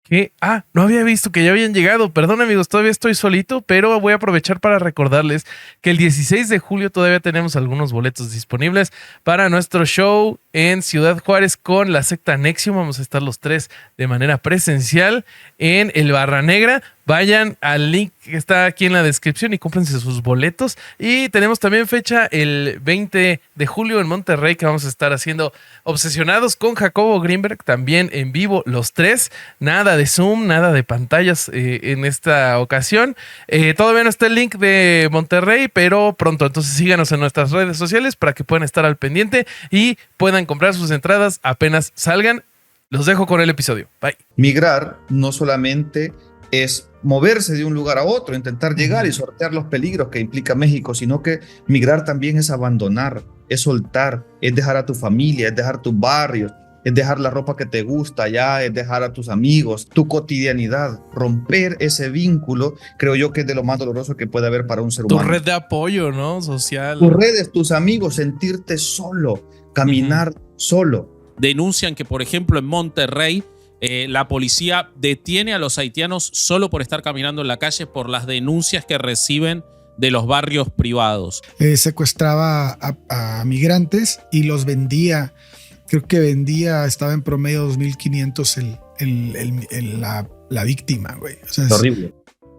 ¿Qué? No había visto que ya habían llegado. Perdón, amigos, todavía estoy solito, pero voy a aprovechar para recordarles que el 16 de julio todavía tenemos algunos boletos disponibles para nuestro show en Ciudad Juárez con la secta Nexium. Vamos a estar los tres de manera presencial en el Barra Negra. Vayan al link que está aquí en la descripción y cómprense sus boletos. Y tenemos también fecha el 20 de julio en Monterrey, que vamos a estar haciendo Obsesionados con Jacobo Greenberg, también en vivo los tres. Nada de Zoom, nada de pantallas en esta ocasión. Todavía no está el link de Monterrey, pero pronto. Entonces síganos en nuestras redes sociales para que puedan estar al pendiente y puedan comprar sus entradas apenas salgan. Los dejo con el episodio. Bye. Migrar no solamente es moverse de un lugar a otro, intentar llegar y sortear los peligros que implica México, sino que migrar también es abandonar, es soltar, es dejar a tu familia, es dejar tus barrios, es dejar la ropa que te gusta ya, es dejar a tus amigos, tu cotidianidad. Romper ese vínculo, creo yo que es de lo más doloroso que puede haber para un ser humano. Tu red de apoyo, ¿no? Social. Tus redes, tus amigos, sentirte solo, caminar solo. Denuncian que, por ejemplo, en Monterrey, la policía detiene a los haitianos solo por estar caminando en la calle por las denuncias que reciben de los barrios privados. Secuestraba a migrantes y los vendía. Creo que estaba en promedio 2,500 la víctima, güey. O sea, es horrible.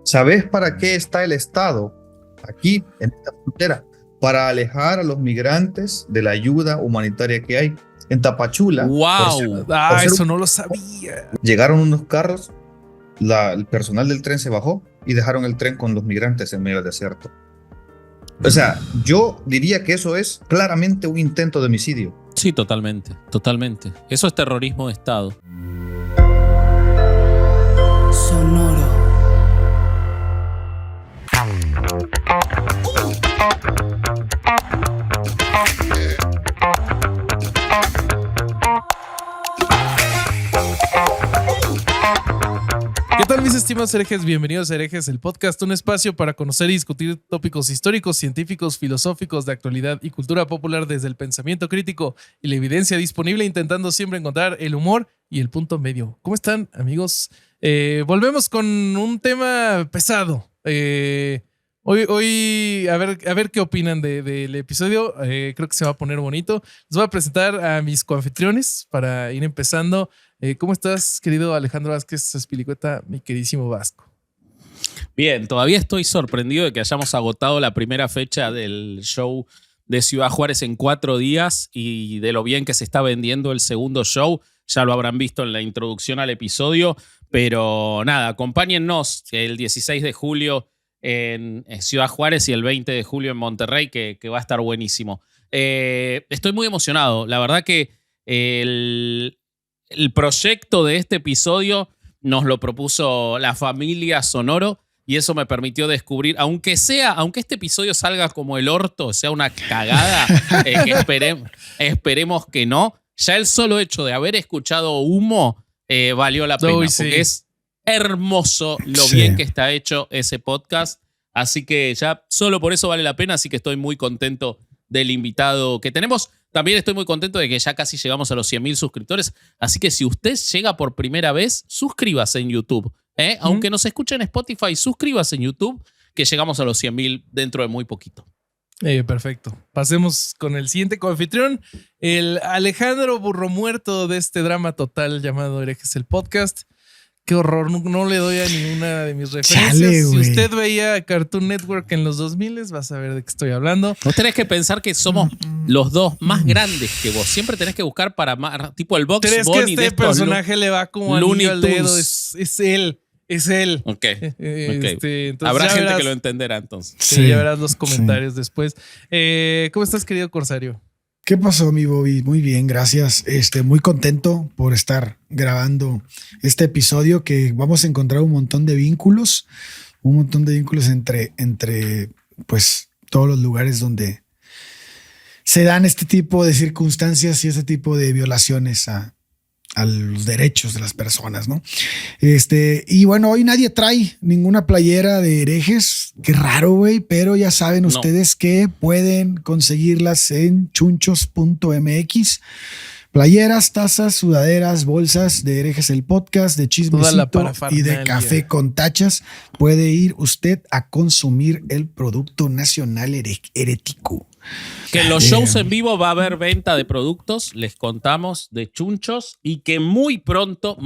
¿Sabes para qué está el Estado aquí, en esta frontera? Para alejar a los migrantes de la ayuda humanitaria que hay. En Tapachula. ¡Wow! Eso no lo sabía. Llegaron unos carros, el personal del tren se bajó y dejaron el tren con los migrantes en medio del desierto. O sea, yo diría que eso es claramente un intento de homicidio. Sí, totalmente, totalmente. Eso es terrorismo de Estado. Sonoro. ¿Qué tal, mis estimados herejes? Bienvenidos a Herejes, el podcast, un espacio para conocer y discutir tópicos históricos, científicos, filosóficos, de actualidad y cultura popular desde el pensamiento crítico y la evidencia disponible, intentando siempre encontrar el humor y el punto medio. ¿Cómo están, amigos? Volvemos con un tema pesado. Hoy a ver qué opinan del episodio. Creo que se va a poner bonito. Les voy a presentar a mis coanfitriones para ir empezando. ¿Cómo estás, querido Alejandro Vázquez Espilicueta, mi queridísimo Vasco? Bien, todavía estoy sorprendido de que hayamos agotado la primera fecha del show de Ciudad Juárez en 4 días y de lo bien que se está vendiendo el segundo show. Ya lo habrán visto en la introducción al episodio, pero nada, acompáñennos el 16 de julio en Ciudad Juárez y el 20 de julio en Monterrey, que va a estar buenísimo. Estoy muy emocionado. La verdad que el proyecto de este episodio nos lo propuso la familia Sonoro y eso me permitió descubrir, aunque este episodio salga como el orto, sea una cagada, que esperemos que no, ya el solo hecho de haber escuchado Humo valió la pena, porque es hermoso lo bien que está hecho ese podcast, así que ya solo por eso vale la pena, así que estoy muy contento del invitado que tenemos. También estoy muy contento de que ya casi llegamos a los 100.000 suscriptores, así que si usted llega por primera vez, suscríbase en YouTube. Aunque nos escuche en Spotify, suscríbase en YouTube, que llegamos a los 100.000 dentro de muy poquito. Perfecto. Pasemos con el siguiente coanfitrión, el Alejandro Burro Muerto de este drama total llamado Herejes el Podcast. Qué horror, no le doy a ninguna de mis referencias. Chale, si usted veía Cartoon Network en los 2000, vas a ver de qué estoy hablando. Vos tenés que pensar que somos los dos más grandes que vos. Siempre tenés que buscar para más, tipo el Box ¿Crees Bunny que de este personaje le va como anillo al dedo? Es él. Ok. Entonces habrá gente verás, que lo entenderá entonces. Sí, ya verás los comentarios después. ¿Cómo estás, querido Corsario? ¿Qué pasó, mi Bobby? Muy bien, gracias. Muy contento por estar grabando este episodio, que vamos a encontrar un montón de vínculos entre pues todos los lugares donde se dan este tipo de circunstancias y este tipo de violaciones a los derechos de las personas, ¿no? Y bueno, hoy nadie trae ninguna playera de herejes. Qué raro, güey, pero ya saben ustedes que pueden conseguirlas en chunchos.mx. Playeras, tazas, sudaderas, bolsas de Herejes el Podcast, de Toda la Chismecito y parafernalia. de Café con Tachas. Puede ir usted a consumir el producto nacional herético. Que en los shows en vivo va a haber venta de productos, les contamos, de chunchos, y que muy pronto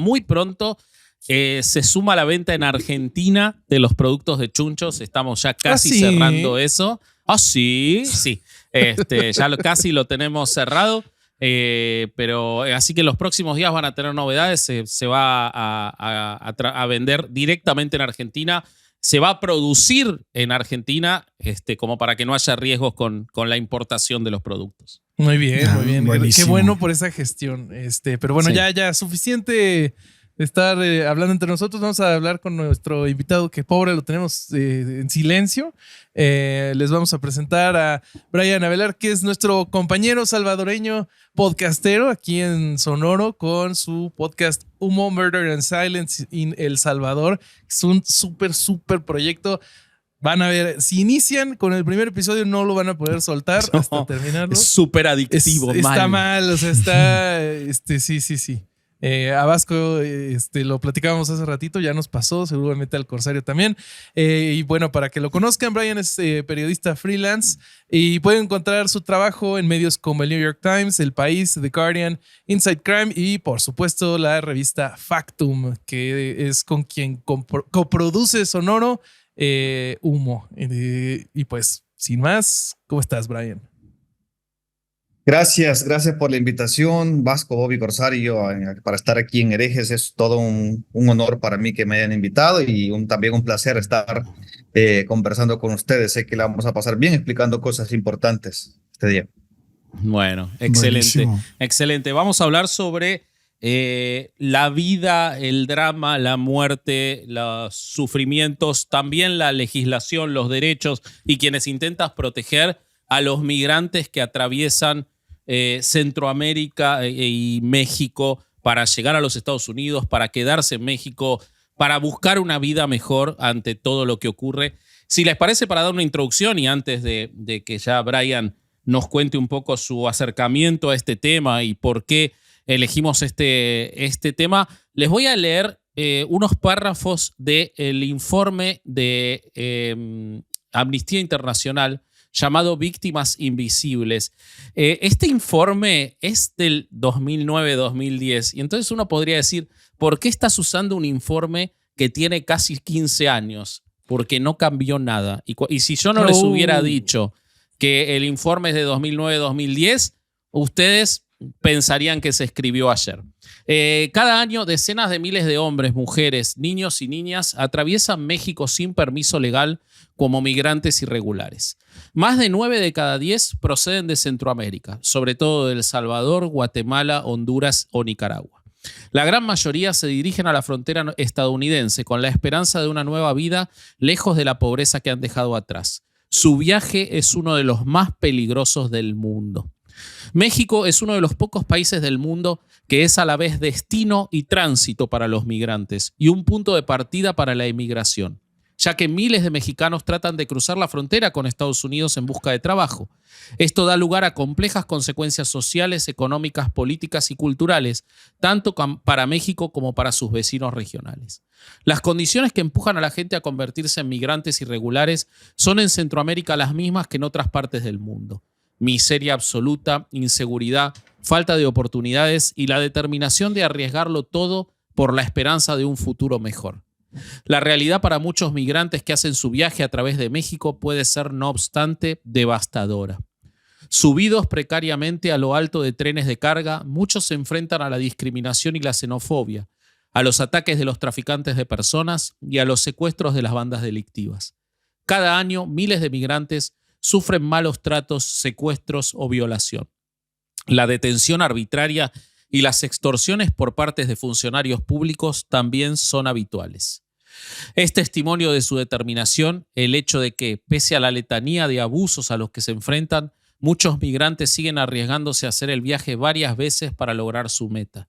se suma la venta en Argentina de los productos de chunchos. Estamos ya casi ¿sí? cerrando eso. Ah, sí. Ya casi lo tenemos cerrado. Pero así que en los próximos días van a tener novedades. Se va a vender directamente en Argentina. Se va a producir en Argentina, como para que no haya riesgos con la importación de los productos. Muy bien, muy bien. Qué Buenísimo. bueno por esa gestión. Pero bueno, Sí. ya suficiente de estar hablando entre nosotros. Vamos a hablar con nuestro invitado, que pobre lo tenemos en silencio. Les vamos a presentar a Brian Avelar, que es nuestro compañero salvadoreño podcastero aquí en Sonoro con su podcast Humo, Murder and Silence in El Salvador. Es un súper proyecto. Van a ver, si inician con el primer episodio no lo van a poder soltar hasta terminarlo. Es súper adictivo. Está mal, o sea, está. Sí. A Vasco lo platicábamos hace ratito, ya nos pasó, seguramente al Corsario también. Y bueno, para que lo conozcan, Brian es periodista freelance y pueden encontrar su trabajo en medios como el New York Times, El País, The Guardian, Inside Crime y, por supuesto, la revista Factum, que es con quien coproduce Sonoro, Humo. Y pues, sin más, ¿cómo estás, Brian? Gracias por la invitación, Vasco, Bobby, Corsario, para estar aquí en Herejes. Es todo un honor para mí que me hayan invitado y también un placer estar conversando con ustedes. Sé que la vamos a pasar bien explicando cosas importantes este día. Bueno, excelente. Buenísimo. Excelente. Vamos a hablar sobre la vida, el drama, la muerte, los sufrimientos, también la legislación, los derechos y quienes intentan proteger a los migrantes que atraviesan Centroamérica y México para llegar a los Estados Unidos, para quedarse en México, para buscar una vida mejor ante todo lo que ocurre. Si les parece, para dar una introducción y antes de que ya Brian nos cuente un poco su acercamiento a este tema y por qué elegimos este tema, les voy a leer unos párrafos del informe de Amnistía Internacional llamado Víctimas Invisibles. Este informe es del 2009-2010 y entonces uno podría decir, ¿por qué estás usando un informe que tiene casi 15 años? Porque no cambió nada. Y si yo no les hubiera dicho que el informe es de 2009-2010, ustedes pensarían que se escribió ayer. Cada año, decenas de miles de hombres, mujeres, niños y niñas atraviesan México sin permiso legal como migrantes irregulares. Más de 9 de cada 10 proceden de Centroamérica, sobre todo de El Salvador, Guatemala, Honduras o Nicaragua. La gran mayoría se dirigen a la frontera estadounidense con la esperanza de una nueva vida lejos de la pobreza que han dejado atrás. Su viaje es uno de los más peligrosos del mundo. México es uno de los pocos países del mundo que es a la vez destino y tránsito para los migrantes y un punto de partida para la emigración, ya que miles de mexicanos tratan de cruzar la frontera con Estados Unidos en busca de trabajo. Esto da lugar a complejas consecuencias sociales, económicas, políticas y culturales, tanto para México como para sus vecinos regionales. Las condiciones que empujan a la gente a convertirse en migrantes irregulares son en Centroamérica las mismas que en otras partes del mundo. Miseria absoluta, inseguridad, falta de oportunidades y la determinación de arriesgarlo todo por la esperanza de un futuro mejor. La realidad para muchos migrantes que hacen su viaje a través de México puede ser, no obstante, devastadora. Subidos precariamente a lo alto de trenes de carga, muchos se enfrentan a la discriminación y la xenofobia, a los ataques de los traficantes de personas y a los secuestros de las bandas delictivas. Cada año, miles de migrantes sufren malos tratos, secuestros o violación. La detención arbitraria y las extorsiones por parte de funcionarios públicos también son habituales. Es testimonio de su determinación el hecho de que, pese a la letanía de abusos a los que se enfrentan, muchos migrantes siguen arriesgándose a hacer el viaje varias veces para lograr su meta.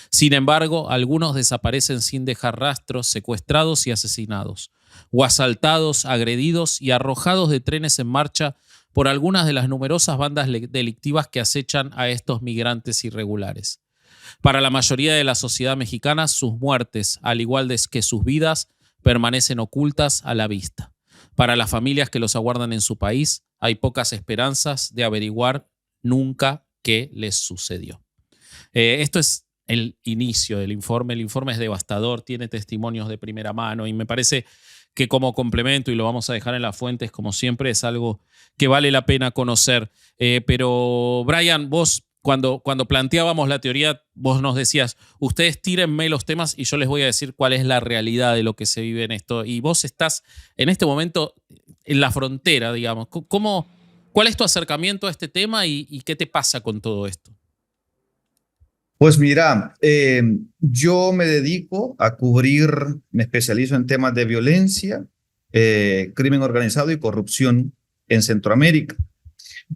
Sin embargo, algunos desaparecen sin dejar rastros, secuestrados y asesinados, o asaltados, agredidos y arrojados de trenes en marcha por algunas de las numerosas bandas delictivas que acechan a estos migrantes irregulares. Para la mayoría de la sociedad mexicana, sus muertes, al igual que sus vidas, permanecen ocultas a la vista. Para las familias que los aguardan en su país, hay pocas esperanzas de averiguar nunca qué les sucedió. Esto es el inicio del informe. El informe es devastador, tiene testimonios de primera mano y me parece que como complemento, y lo vamos a dejar en las fuentes como siempre, es algo que vale la pena conocer. Pero Brian, vos cuando planteábamos la teoría, vos nos decías, ustedes tírenme los temas y yo les voy a decir cuál es la realidad de lo que se vive en esto. Y vos estás en este momento en la frontera, digamos. ¿Cuál es tu acercamiento a este tema y qué te pasa con todo esto? Pues mira, yo me dedico a cubrir, me especializo en temas de violencia, crimen organizado y corrupción en Centroamérica.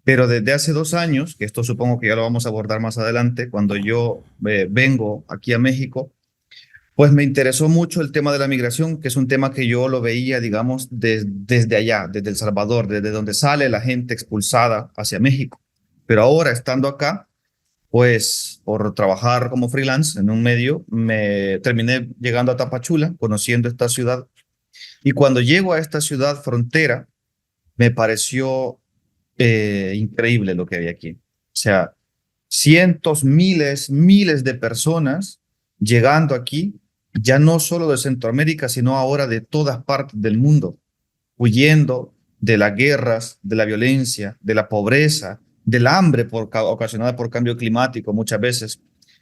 Pero desde hace 2 años, que esto supongo que ya lo vamos a abordar más adelante, cuando yo vengo aquí a México, pues me interesó mucho el tema de la migración, que es un tema que yo lo veía, digamos, desde allá, desde El Salvador, desde donde sale la gente expulsada hacia México. Pero ahora, estando acá, pues por trabajar como freelance en un medio, me terminé llegando a Tapachula, conociendo esta ciudad. Y cuando llego a esta ciudad frontera, me pareció increíble lo que había aquí. O sea, cientos, miles de personas llegando aquí, ya no solo de Centroamérica, sino ahora de todas partes del mundo, huyendo de las guerras, de la violencia, de la pobreza, del hambre ocasionada por cambio climático muchas veces.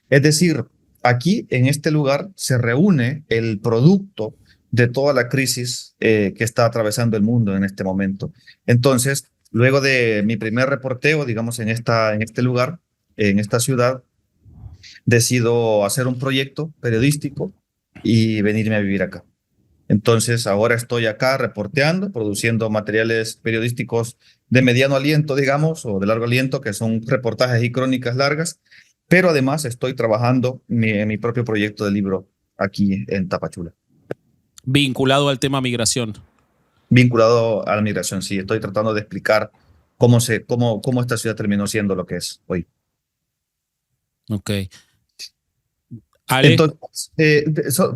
Es decir, aquí en este lugar se reúne el producto de toda la crisis que está atravesando el mundo en este momento. Entonces, luego de mi primer reporteo, digamos, en este lugar, en esta ciudad, decido hacer un proyecto periodístico y venirme a vivir acá. Entonces, ahora estoy acá reporteando, produciendo materiales periodísticos de mediano aliento, digamos, o de largo aliento, que son reportajes y crónicas largas, pero además estoy trabajando en mi propio proyecto de libro aquí en Tapachula. Vinculado al tema migración. Vinculado a la migración, sí. Estoy tratando de explicar cómo esta ciudad terminó siendo lo que es hoy. Ok. Ale. Entonces,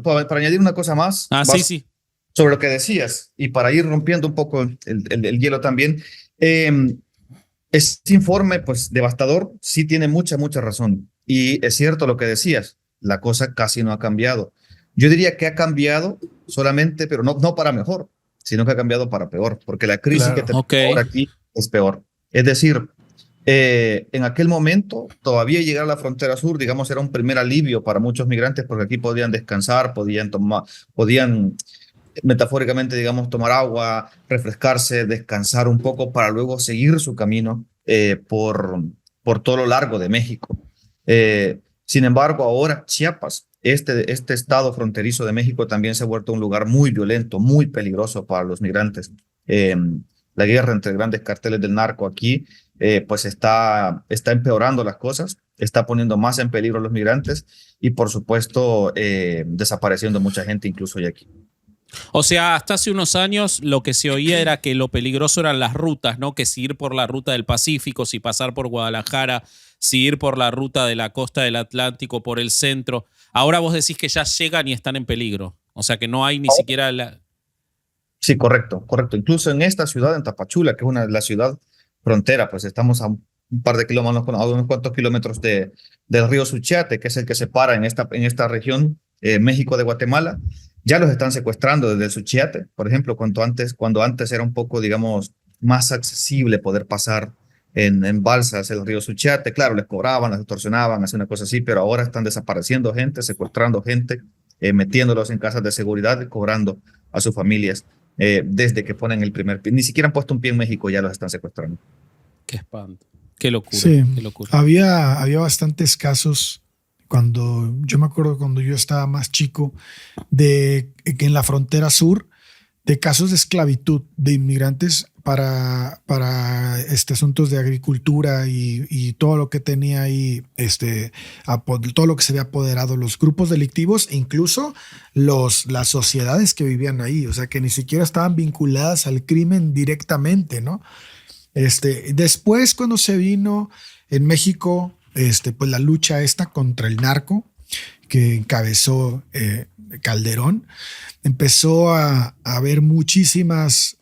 para añadir una cosa más, Sí. sobre lo que decías, y para ir rompiendo un poco el hielo también, este informe, pues, devastador, sí tiene mucha razón. Y es cierto lo que decías, la cosa casi no ha cambiado. Yo diría que ha cambiado solamente, pero no para mejor, sino que ha cambiado para peor, porque la crisis que tenemos ahora aquí es peor. Es decir, en aquel momento, todavía llegar a la frontera sur, digamos, era un primer alivio para muchos migrantes, porque aquí podían descansar, podían metafóricamente, digamos, tomar agua, refrescarse, descansar un poco para luego seguir su camino por todo lo largo de México. Sin embargo, ahora Chiapas, este estado fronterizo de México, también se ha vuelto un lugar muy violento, muy peligroso para los migrantes. La guerra entre grandes carteles del narco aquí, pues está empeorando las cosas, está poniendo más en peligro a los migrantes y, por supuesto, desapareciendo mucha gente, incluso hoy aquí. O sea, hasta hace unos años lo que se oía era que lo peligroso eran las rutas, ¿no? Que si ir por la ruta del Pacífico, si pasar por Guadalajara, si ir por la ruta de la costa del Atlántico, por el centro. Ahora vos decís que ya llegan y están en peligro. O sea, que no hay ni siquiera la... Sí, correcto. Incluso en esta ciudad, en Tapachula, que es la ciudad frontera, pues estamos a un par de kilómetros, a unos cuantos kilómetros del río Suchiate, que es el que separa en esta región México de Guatemala. Ya los están secuestrando desde el Suchiate, por ejemplo, cuando antes era un poco, digamos, más accesible poder pasar en balsas el río Suchiate. Claro, les cobraban, les extorsionaban, hacían una cosa así, pero ahora están desapareciendo gente, secuestrando gente, metiéndolos en casas de seguridad y cobrando a sus familias desde que ponen el primer pie. Ni siquiera han puesto un pie en México, ya los están secuestrando. Qué espanto, qué locura. Sí, qué locura. Había bastantes casos. Yo me acuerdo cuando yo estaba más chico, de que en la frontera sur, de casos de esclavitud de inmigrantes para asuntos de agricultura y todo lo que tenía ahí, todo lo que se había apoderado, los grupos delictivos e incluso las sociedades que vivían ahí, o sea, que ni siquiera estaban vinculadas al crimen directamente, ¿no? Después, cuando se vino en México, pues la lucha esta contra el narco que encabezó Calderón, empezó a haber muchísimos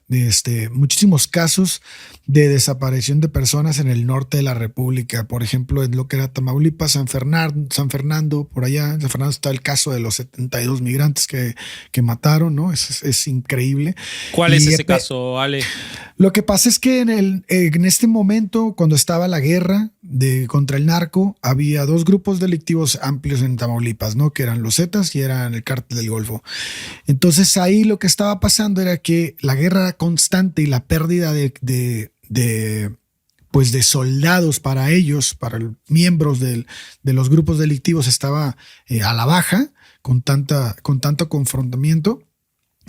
casos de desaparición de personas en el norte de la República. Por ejemplo, en lo que era Tamaulipas, San Fernando, por allá. En San Fernando está el caso de los 72 migrantes que mataron, ¿no? Es increíble. ¿Cuál es ese caso, Ale? Lo que pasa es que en este momento, cuando estaba la guerra contra el narco, había dos grupos delictivos amplios en Tamaulipas, ¿no? Que eran los Zetas y eran el Cártel del Golfo. Entonces ahí lo que estaba pasando era que la guerra constante y la pérdida de soldados para ellos, para miembros de los grupos delictivos, estaba a la baja con tanto confrontamiento,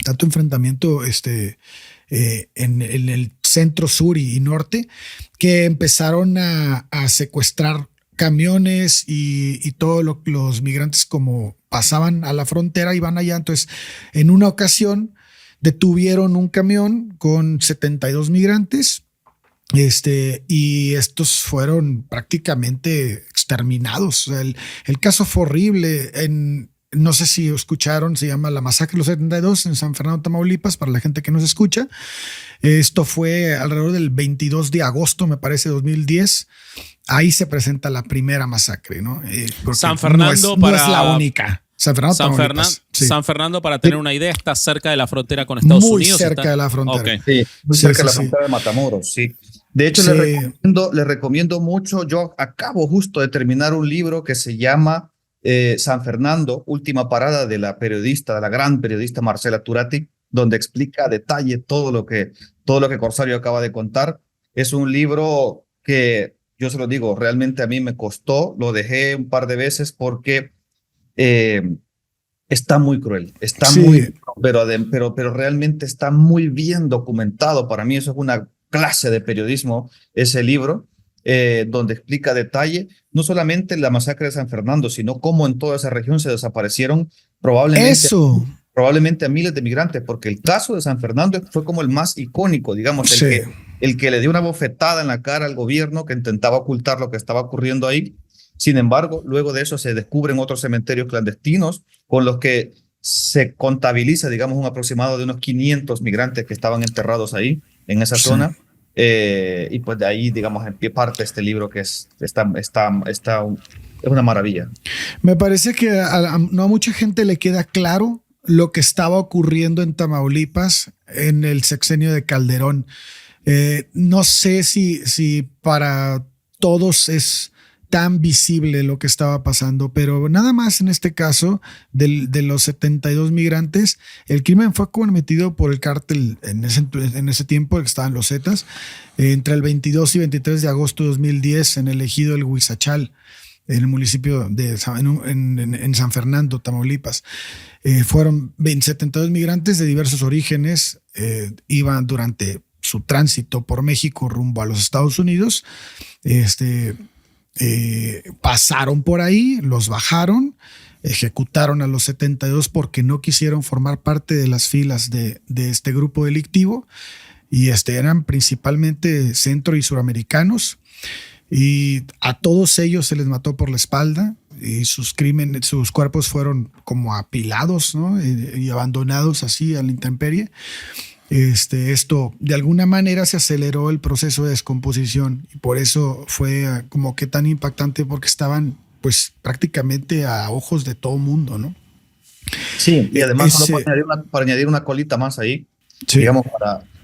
tanto enfrentamiento en el centro, sur y norte, que empezaron a secuestrar camiones y todos los migrantes, como pasaban a la frontera, iban allá. Entonces, en una ocasión detuvieron un camión con 72 migrantes, y estos fueron prácticamente exterminados. O sea, el caso fue horrible. No sé si escucharon, se llama la masacre de los 72 en San Fernando, Tamaulipas, para la gente que nos escucha. Esto fue alrededor del 22 de agosto, me parece, 2010. Ahí se presenta la primera masacre, ¿no? San Fernando no es la única. San Fernando, para tener una idea, está cerca de la frontera con Estados Unidos. Muy cerca de la frontera. Okay. Sí, muy cerca de la frontera de Matamoros, sí. De hecho, les recomiendo mucho. Yo acabo justo de terminar un libro que se llama San Fernando, última parada, de la gran periodista Marcela Turati, donde explica a detalle todo lo que Corsario acaba de contar. Es un libro que, yo se lo digo, realmente a mí me costó, lo dejé un par de veces porque está muy cruel, pero realmente está muy bien documentado. Para mí eso es una clase de periodismo, ese libro, donde explica a detalle no solamente la masacre de San Fernando, sino cómo en toda esa región se desaparecieron probablemente a miles de migrantes, porque el caso de San Fernando fue como el más icónico, digamos, el que le dio una bofetada en la cara al gobierno que intentaba ocultar lo que estaba ocurriendo ahí. Sin embargo, luego de eso se descubren otros cementerios clandestinos con los que se contabiliza, digamos, un aproximado de unos 500 migrantes que estaban enterrados ahí, en esa zona. Y pues de ahí, digamos, en pie parte este libro que es una maravilla. Me parece que no a mucha gente le queda claro lo que estaba ocurriendo en Tamaulipas en el sexenio de Calderón. No sé si para todos es tan visible lo que estaba pasando, pero nada más en este caso de los 72 migrantes, el crimen fue cometido por el cártel en ese tiempo, que estaban los Zetas, entre el 22 y 23 de agosto de 2010 en el ejido del Huizachal, en el municipio de en San Fernando, Tamaulipas. Fueron 72 migrantes de diversos orígenes, iban durante su tránsito por México rumbo a los Estados Unidos. Pasaron por ahí, los bajaron, ejecutaron a los 72 porque no quisieron formar parte de las filas de este grupo delictivo, y eran principalmente centro y suramericanos, y a todos ellos se les mató por la espalda, y sus cuerpos fueron como apilados, ¿no? y abandonados así a la intemperie. Esto de alguna manera se aceleró el proceso de descomposición, y por eso fue como que tan impactante, porque estaban pues prácticamente a ojos de todo mundo, ¿no? Sí, y además solo para añadir una colita más ahí, digamos,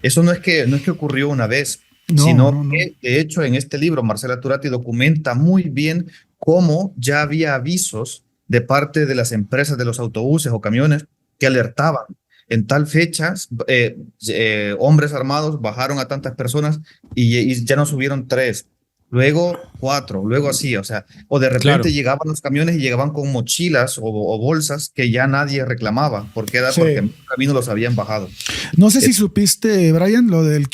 eso no es que ocurrió una vez, sino que de hecho en este libro Marcela Turati documenta muy bien cómo ya había avisos de parte de las empresas de los autobuses o camiones que alertaban. En tal fecha, hombres armados bajaron a tantas personas y ya no subieron 3, luego 4, luego así, o de repente llegaban los camiones y llegaban con mochilas o bolsas que ya nadie reclamaba, porque porque en el camino los habían bajado. No sé si supiste, Brian, lo del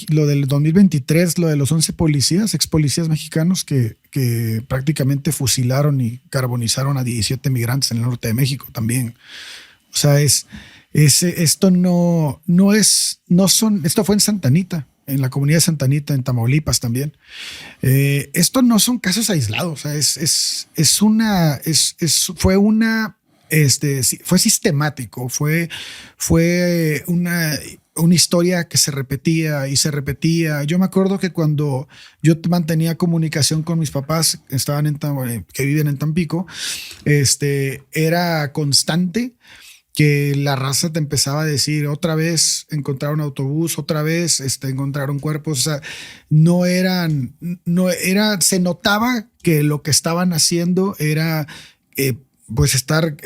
2023, lo de los 11 policías, ex policías mexicanos que prácticamente fusilaron y carbonizaron a 17 migrantes en el norte de México también. O sea, esto fue en Santa Anita. en la comunidad de Santa Anita, en Tamaulipas también. Esto no son casos aislados, o sea, fue sistemático, fue una historia que se repetía y se repetía. Yo me acuerdo que cuando yo mantenía comunicación con mis papás, que viven en Tampico, era constante que la raza te empezaba a decir otra vez encontraron autobús, otra vez encontraron cuerpos. O sea, se notaba que lo que estaban haciendo era pues estar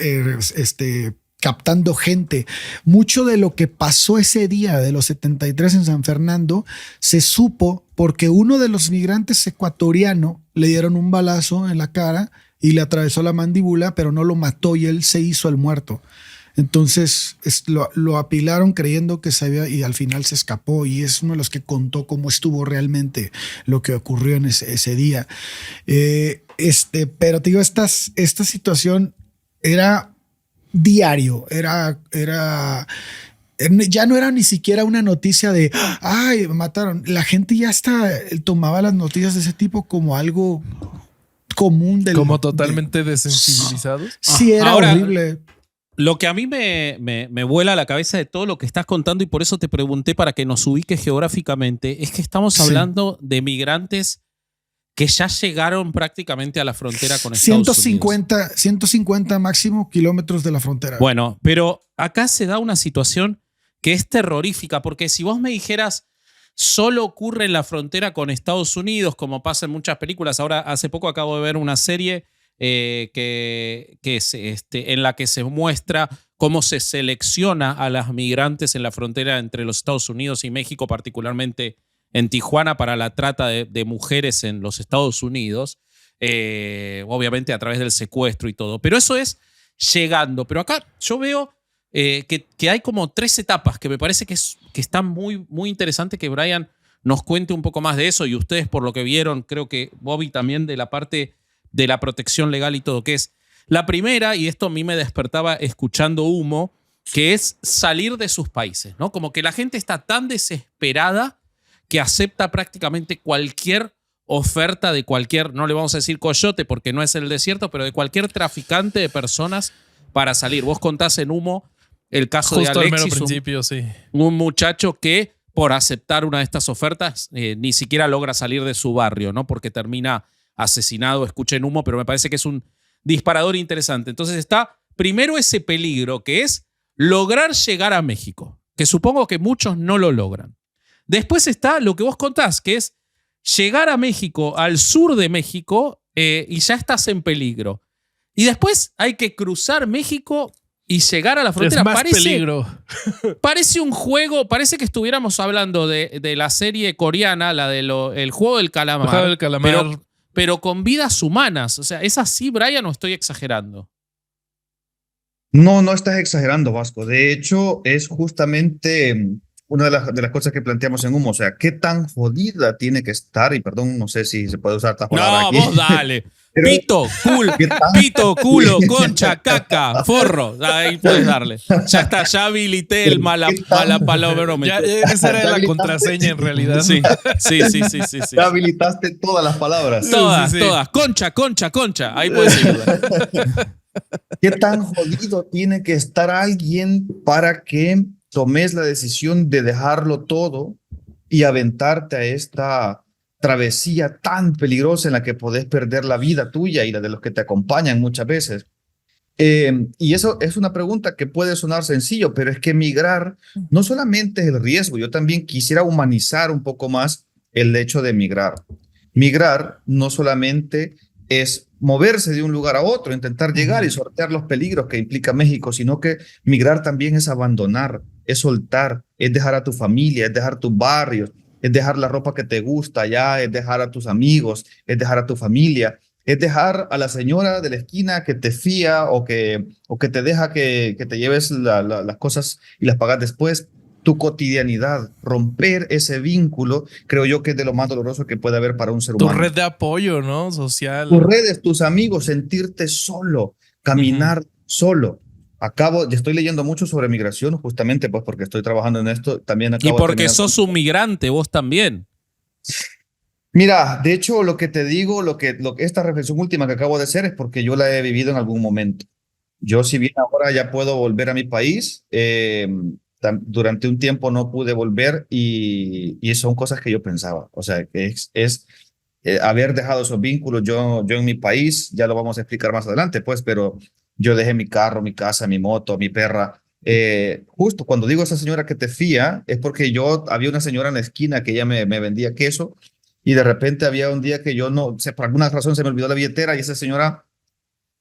captando gente. Mucho de lo que pasó ese día de los 73 en San Fernando se supo porque uno de los migrantes ecuatoriano le dieron un balazo en la cara y le atravesó la mandíbula, pero no lo mató y él se hizo el muerto. Entonces lo apilaron creyendo que sabía y al final se escapó y es uno de los que contó cómo estuvo realmente lo que ocurrió en ese día. Pero te digo, esta situación era diario, ya no era ni siquiera una noticia de ay, mataron. La gente ya tomaba las noticias de ese tipo como algo común como totalmente desensibilizados. Sí, era horrible. Lo que a mí me vuela a la cabeza de todo lo que estás contando, y por eso te pregunté para que nos ubiques geográficamente, es que estamos hablando de migrantes que ya llegaron prácticamente a la frontera con Estados Unidos. 150 máximo kilómetros de la frontera. Bueno, pero acá se da una situación que es terrorífica, porque si vos me dijeras solo ocurre en la frontera con Estados Unidos, como pasa en muchas películas. Ahora, hace poco acabo de ver una serie en la que se muestra cómo se selecciona a las migrantes en la frontera entre los Estados Unidos y México, particularmente en Tijuana, para la trata de mujeres en los Estados Unidos, obviamente a través del secuestro y todo. Pero eso es llegando. Pero acá yo veo que hay como 3 etapas que me parece que están muy, muy interesante que Brian nos cuente un poco más de eso, y ustedes por lo que vieron, creo que Bobby también, de la parte de la protección legal y todo, que es la primera, y esto a mí me despertaba escuchando Humo, que es salir de sus países, ¿no? Como que la gente está tan desesperada que acepta prácticamente cualquier oferta de cualquier, no le vamos a decir coyote porque no es el desierto, pero de cualquier traficante de personas para salir. Vos contás en Humo el caso justo de Alexis, al mero principio, sí. Un muchacho que por aceptar una de estas ofertas ni siquiera logra salir de su barrio, ¿no? Porque termina asesinado. Escuchen Humo, pero me parece que es un disparador interesante. Entonces está primero ese peligro que es lograr llegar a México, que supongo que muchos no lo logran. Después está lo que vos contás, que es llegar a México, al sur de México, y ya estás en peligro. Y después hay que cruzar México y llegar a la frontera. Es más peligro. Parece un juego, parece que estuviéramos hablando de la serie coreana, la de El Juego del Calamar. El Juego del Calamar. Pero con vidas humanas. O sea, ¿es así, Brian, o estoy exagerando? No, no estás exagerando, Vasco. De hecho, es justamente una de las cosas que planteamos en Humo. O sea, ¿qué tan jodida tiene que estar? Y perdón, no sé si se puede usar esta palabra aquí. No, vos dale. Pero, pito, culo, concha, caca, forro. Ahí puedes darle. Ya está, ya habilité el malapalabrómetro. Esa era la contraseña en realidad. Sí. Ya habilitaste todas las palabras. Todas. Concha. Ahí puedes seguir. ¿Qué tan jodido tiene que estar alguien para que tomes la decisión de dejarlo todo y aventarte a esta travesía tan peligrosa en la que podés perder la vida tuya y la de los que te acompañan muchas veces? Y eso es una pregunta que puede sonar sencillo, pero es que migrar no solamente es el riesgo. Yo también quisiera humanizar un poco más el hecho de migrar. Migrar no solamente es moverse de un lugar a otro, intentar llegar y sortear los peligros que implica México, sino que migrar también es abandonar, es soltar, es dejar a tu familia, es dejar tus barrios, es dejar la ropa que te gusta ya, es dejar a tus amigos, es dejar a tu familia, es dejar a la señora de la esquina que te fía o que te deja que te lleves las cosas y las pagas después. Tu cotidianidad, romper ese vínculo, creo yo que es de lo más doloroso que puede haber para un ser humano. Tu red de apoyo, ¿no? Social. Tus redes, tus amigos, sentirte solo, caminar solo. ya estoy leyendo mucho sobre migración, justamente pues porque estoy trabajando en esto. También Y acabo de porque terminar. sos un migrante, vos también. Mira, de hecho, lo que te digo, esta reflexión última que acabo de hacer es porque yo la he vivido en algún momento. Yo, si bien ahora ya puedo volver a mi país, durante un tiempo no pude volver y son cosas que yo pensaba. O sea, que haber dejado esos vínculos. Yo en mi país, ya lo vamos a explicar más adelante, pues, pero yo dejé mi carro, mi casa, mi moto, mi perra. Justo cuando digo esa señora que te fía, es porque había una señora en la esquina que ella me vendía queso y de repente había un día que yo no sé, por alguna razón se me olvidó la billetera y esa señora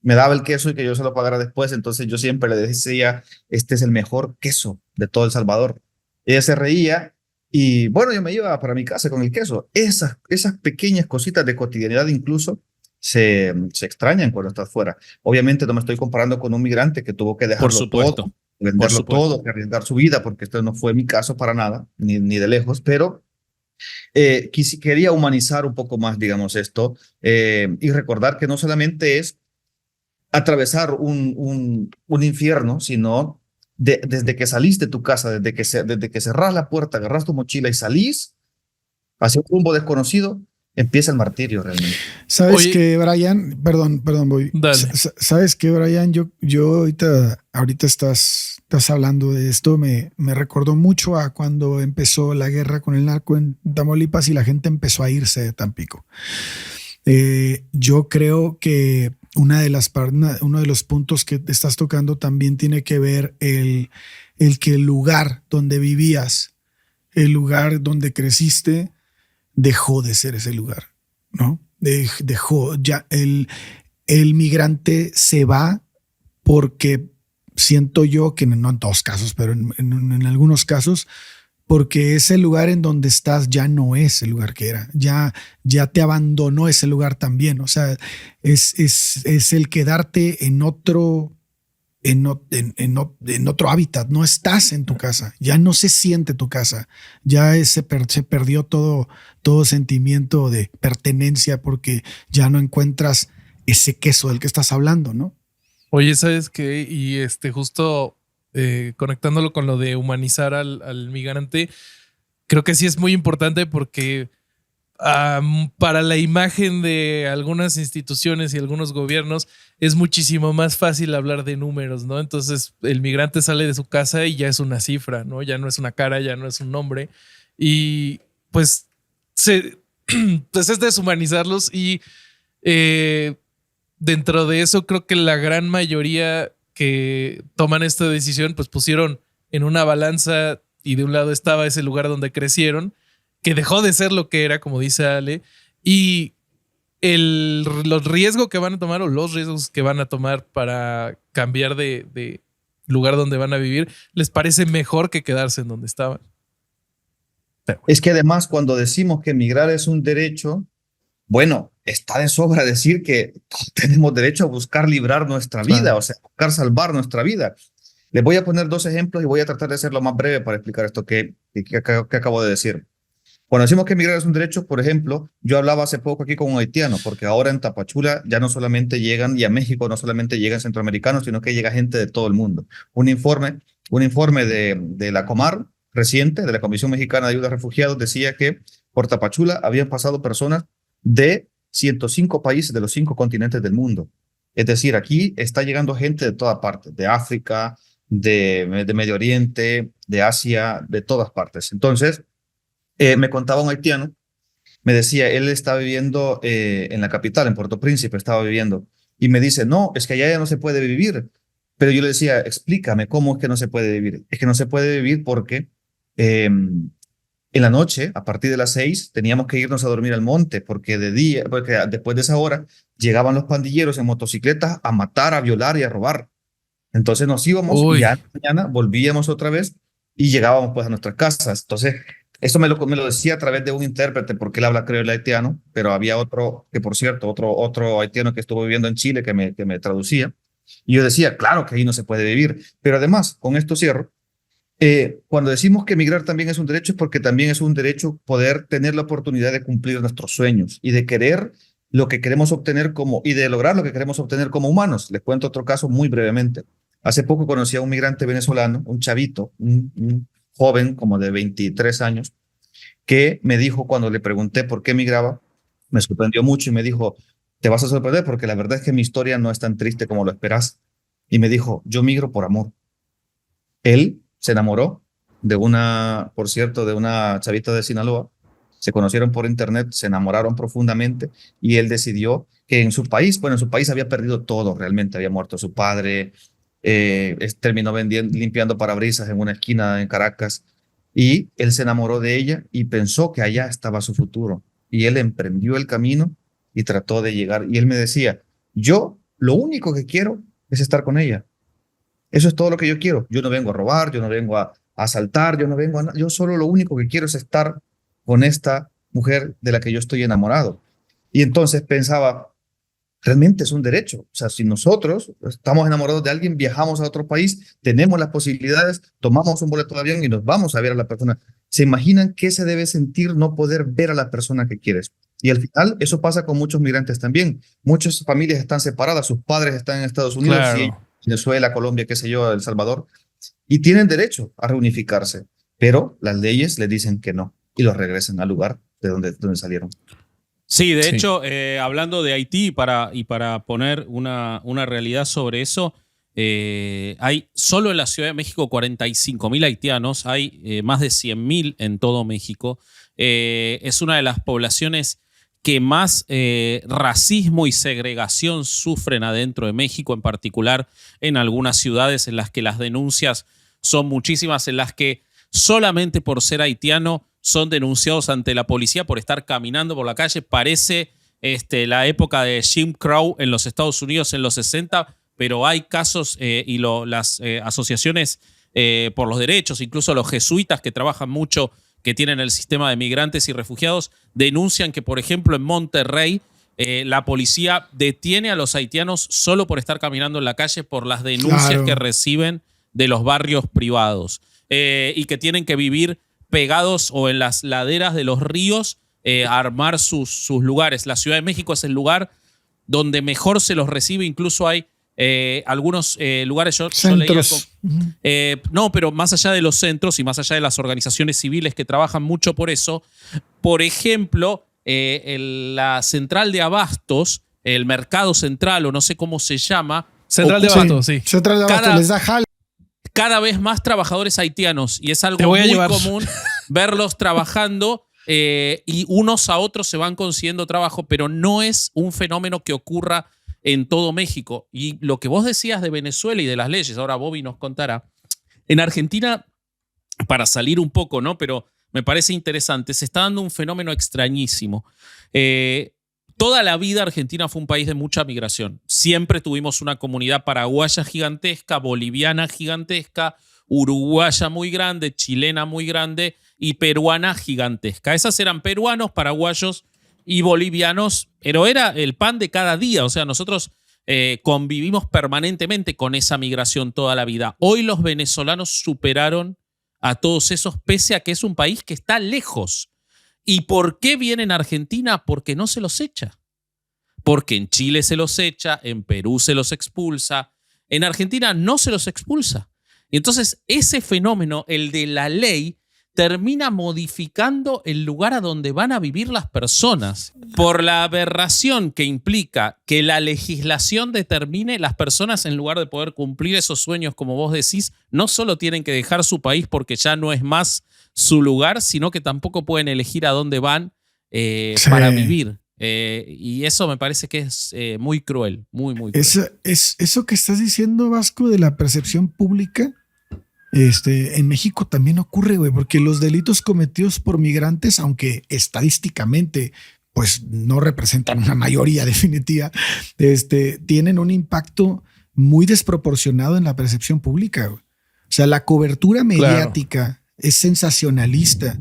me daba el queso y que yo se lo pagara después. Entonces yo siempre le decía, este es el mejor queso de todo El Salvador. Ella se reía y bueno, yo me iba para mi casa con el queso. Esas pequeñas cositas de cotidianidad incluso se extrañan cuando estás fuera. Obviamente no me estoy comparando con un migrante que tuvo que Por dejarlo supuesto. todo, venderlo todo, que arriesgar su vida, porque esto no fue mi caso para nada, ni de lejos, pero quería humanizar un poco más, digamos, esto y recordar que no solamente es atravesar un infierno, sino desde que salís de tu casa, desde que cerrás la puerta, agarrás tu mochila y salís hacia un rumbo desconocido, empieza el martirio realmente. ¿Sabes Oye. qué, Brian? Perdón, voy. Dale. ¿Sabes qué, Brian? Yo ahorita estás hablando de esto, me recordó mucho a cuando empezó la guerra con el narco en Tamaulipas y la gente empezó a irse de Tampico. Yo creo que uno de los puntos que te estás tocando también tiene que ver el que el lugar donde vivías, el lugar donde creciste, dejó de ser ese lugar, ¿no? Dejó ya el migrante se va porque siento yo que no en todos casos, pero en algunos casos, porque ese lugar en donde estás ya no es el lugar que era, ya te abandonó ese lugar también. O sea, es el quedarte en otro hábitat. No estás en tu casa, ya no se siente tu casa, ya se perdió todo sentimiento de pertenencia porque ya no encuentras ese queso del que estás hablando, ¿no? Oye, ¿sabes qué? Y justo conectándolo con lo de humanizar al migrante, creo que sí es muy importante porque para la imagen de algunas instituciones y algunos gobiernos es muchísimo más fácil hablar de números, ¿no? Entonces el migrante sale de su casa y ya es una cifra, ¿no? Ya no es una cara, ya no es un nombre. Y pues, pues es deshumanizarlos y dentro de eso creo que la gran mayoría que toman esta decisión pues pusieron en una balanza y de un lado estaba ese lugar donde crecieron, que dejó de ser lo que era, como dice Ale, y los riesgos que van a tomar o los riesgos que van a tomar para cambiar de lugar donde van a vivir, les parece mejor que quedarse en donde estaban. Es que además cuando decimos que emigrar es un derecho, bueno, está de sobra decir que tenemos derecho a buscar librar nuestra vida, Claro. o sea, buscar salvar nuestra vida. Les voy a poner dos ejemplos y voy a tratar de hacerlo más breve para explicar esto que acabo de decir. Cuando decimos que emigrar es un derecho, por ejemplo, yo hablaba hace poco aquí con un haitiano, porque ahora en Tapachula ya no solamente llegan, y a México no solamente llegan centroamericanos, sino que llega gente de todo el mundo. Un informe de la Comar reciente, de la Comisión Mexicana de Ayuda a Refugiados, decía que por Tapachula habían pasado personas de 105 países de los 5 continentes del mundo. Es decir, aquí está llegando gente de toda parte, de África, de Medio Oriente, de Asia, de todas partes. Entonces, me contaba un haitiano, me decía, él estaba viviendo en la capital, en Puerto Príncipe, estaba viviendo, y me dice, no, es que allá ya no se puede vivir. Pero yo le decía, explícame, ¿cómo es que no se puede vivir? Es que no se puede vivir porque en la noche, a partir de las 6, teníamos que irnos a dormir al monte, porque porque después de esa hora llegaban los pandilleros en motocicletas a matar, a violar y a robar. Entonces nos íbamos y ya mañana volvíamos otra vez y llegábamos pues a nuestras casas. Entonces, eso me lo decía a través de un intérprete, porque él habla creol haitiano, pero había otro, que por cierto, otro haitiano que estuvo viviendo en Chile que me traducía. Y yo decía, claro que ahí no se puede vivir. Pero además, con esto cierro, cuando decimos que emigrar también es un derecho, es porque también es un derecho poder tener la oportunidad de cumplir nuestros sueños y de querer lo que queremos obtener y de lograr lo que queremos obtener como humanos. Les cuento otro caso muy brevemente. Hace poco conocí a un migrante venezolano, un chavito, un joven como de 23 años, que me dijo cuando le pregunté por qué migraba, me sorprendió mucho y me dijo, te vas a sorprender porque la verdad es que mi historia no es tan triste como lo esperas. Y me dijo, yo migro por amor. Él se enamoró de una, por cierto, de una chavita de Sinaloa. Se conocieron por internet, se enamoraron profundamente y él decidió que en su país, bueno, en su país había perdido todo realmente, había muerto su padre, terminó limpiando parabrisas en una esquina en Caracas y él se enamoró de ella y pensó que allá estaba su futuro y él emprendió el camino y trató de llegar y él me decía, yo lo único que quiero es estar con ella. Eso es todo lo que yo quiero. Yo no vengo a robar, yo no vengo a asaltar, yo no vengo a nada. Yo solo lo único que quiero es estar con esta mujer de la que yo estoy enamorado. Y entonces pensaba, realmente es un derecho. O sea, si nosotros estamos enamorados de alguien, viajamos a otro país, tenemos las posibilidades, tomamos un boleto de avión y nos vamos a ver a la persona. ¿Se imaginan qué se debe sentir no poder ver a la persona que quieres? Y al final eso pasa con muchos migrantes también. Muchas familias están separadas, sus padres están en Estados Unidos y Claro. Venezuela, Colombia, qué sé yo, El Salvador, y tienen derecho a reunificarse, pero las leyes le dicen que no y los regresan al lugar de donde salieron. Sí, de Sí. hecho, hablando de Haití y para poner una realidad sobre eso, hay solo en la Ciudad de México 45.000 haitianos, hay más de 100.000 en todo México. Es una de las poblaciones que más racismo y segregación sufren adentro de México, en particular en algunas ciudades en las que las denuncias son muchísimas, en las que solamente por ser haitiano son denunciados ante la policía por estar caminando por la calle. Parece la época de Jim Crow en los Estados Unidos en los 60, pero hay casos y las asociaciones por los derechos, incluso los jesuitas que trabajan mucho, que tienen el sistema de migrantes y refugiados, denuncian que, por ejemplo, en Monterrey, la policía detiene a los haitianos solo por estar caminando en la calle por las denuncias que reciben de los barrios privados y que tienen que vivir pegados o en las laderas de los ríos a armar sus lugares. La Ciudad de México es el lugar donde mejor se los recibe, incluso hay algunos lugares, yo leía no, pero más allá de los centros y más allá de las organizaciones civiles que trabajan mucho por eso, por ejemplo, la central de abastos, el mercado central o no sé cómo se llama. Central de abastos, sí. Central de abastos les da jale. Cada vez más trabajadores haitianos y es algo muy común verlos trabajando y unos a otros se van consiguiendo trabajo, pero no es un fenómeno que ocurra en todo México. Y lo que vos decías de Venezuela y de las leyes, ahora Bobby nos contará, en Argentina, para salir un poco, ¿no? Pero me parece interesante, se está dando un fenómeno extrañísimo. Toda la vida Argentina fue un país de mucha migración. Siempre tuvimos una comunidad paraguaya gigantesca, boliviana gigantesca, uruguaya muy grande, chilena muy grande y peruana gigantesca. Esas eran peruanos, paraguayos y bolivianos, pero era el pan de cada día. O sea, nosotros convivimos permanentemente con esa migración toda la vida. Hoy los venezolanos superaron a todos esos, pese a que es un país que está lejos. ¿Y por qué vienen a Argentina? Porque no se los echa. Porque en Chile se los echa, en Perú se los expulsa, en Argentina no se los expulsa. Y entonces ese fenómeno, el de la ley, termina modificando el lugar a donde van a vivir las personas. Por la aberración que implica que la legislación determine, las personas, en lugar de poder cumplir esos sueños, como vos decís, no solo tienen que dejar su país porque ya no es más su lugar, sino que tampoco pueden elegir a dónde van para vivir. Y eso me parece que es muy cruel, muy cruel. Eso que estás diciendo, Vasco, de la percepción pública, en México también ocurre, güey, porque los delitos cometidos por migrantes, aunque estadísticamente pues no representan una mayoría definitiva, tienen un impacto muy desproporcionado en la percepción pública, güey. O sea, la cobertura mediática es sensacionalista.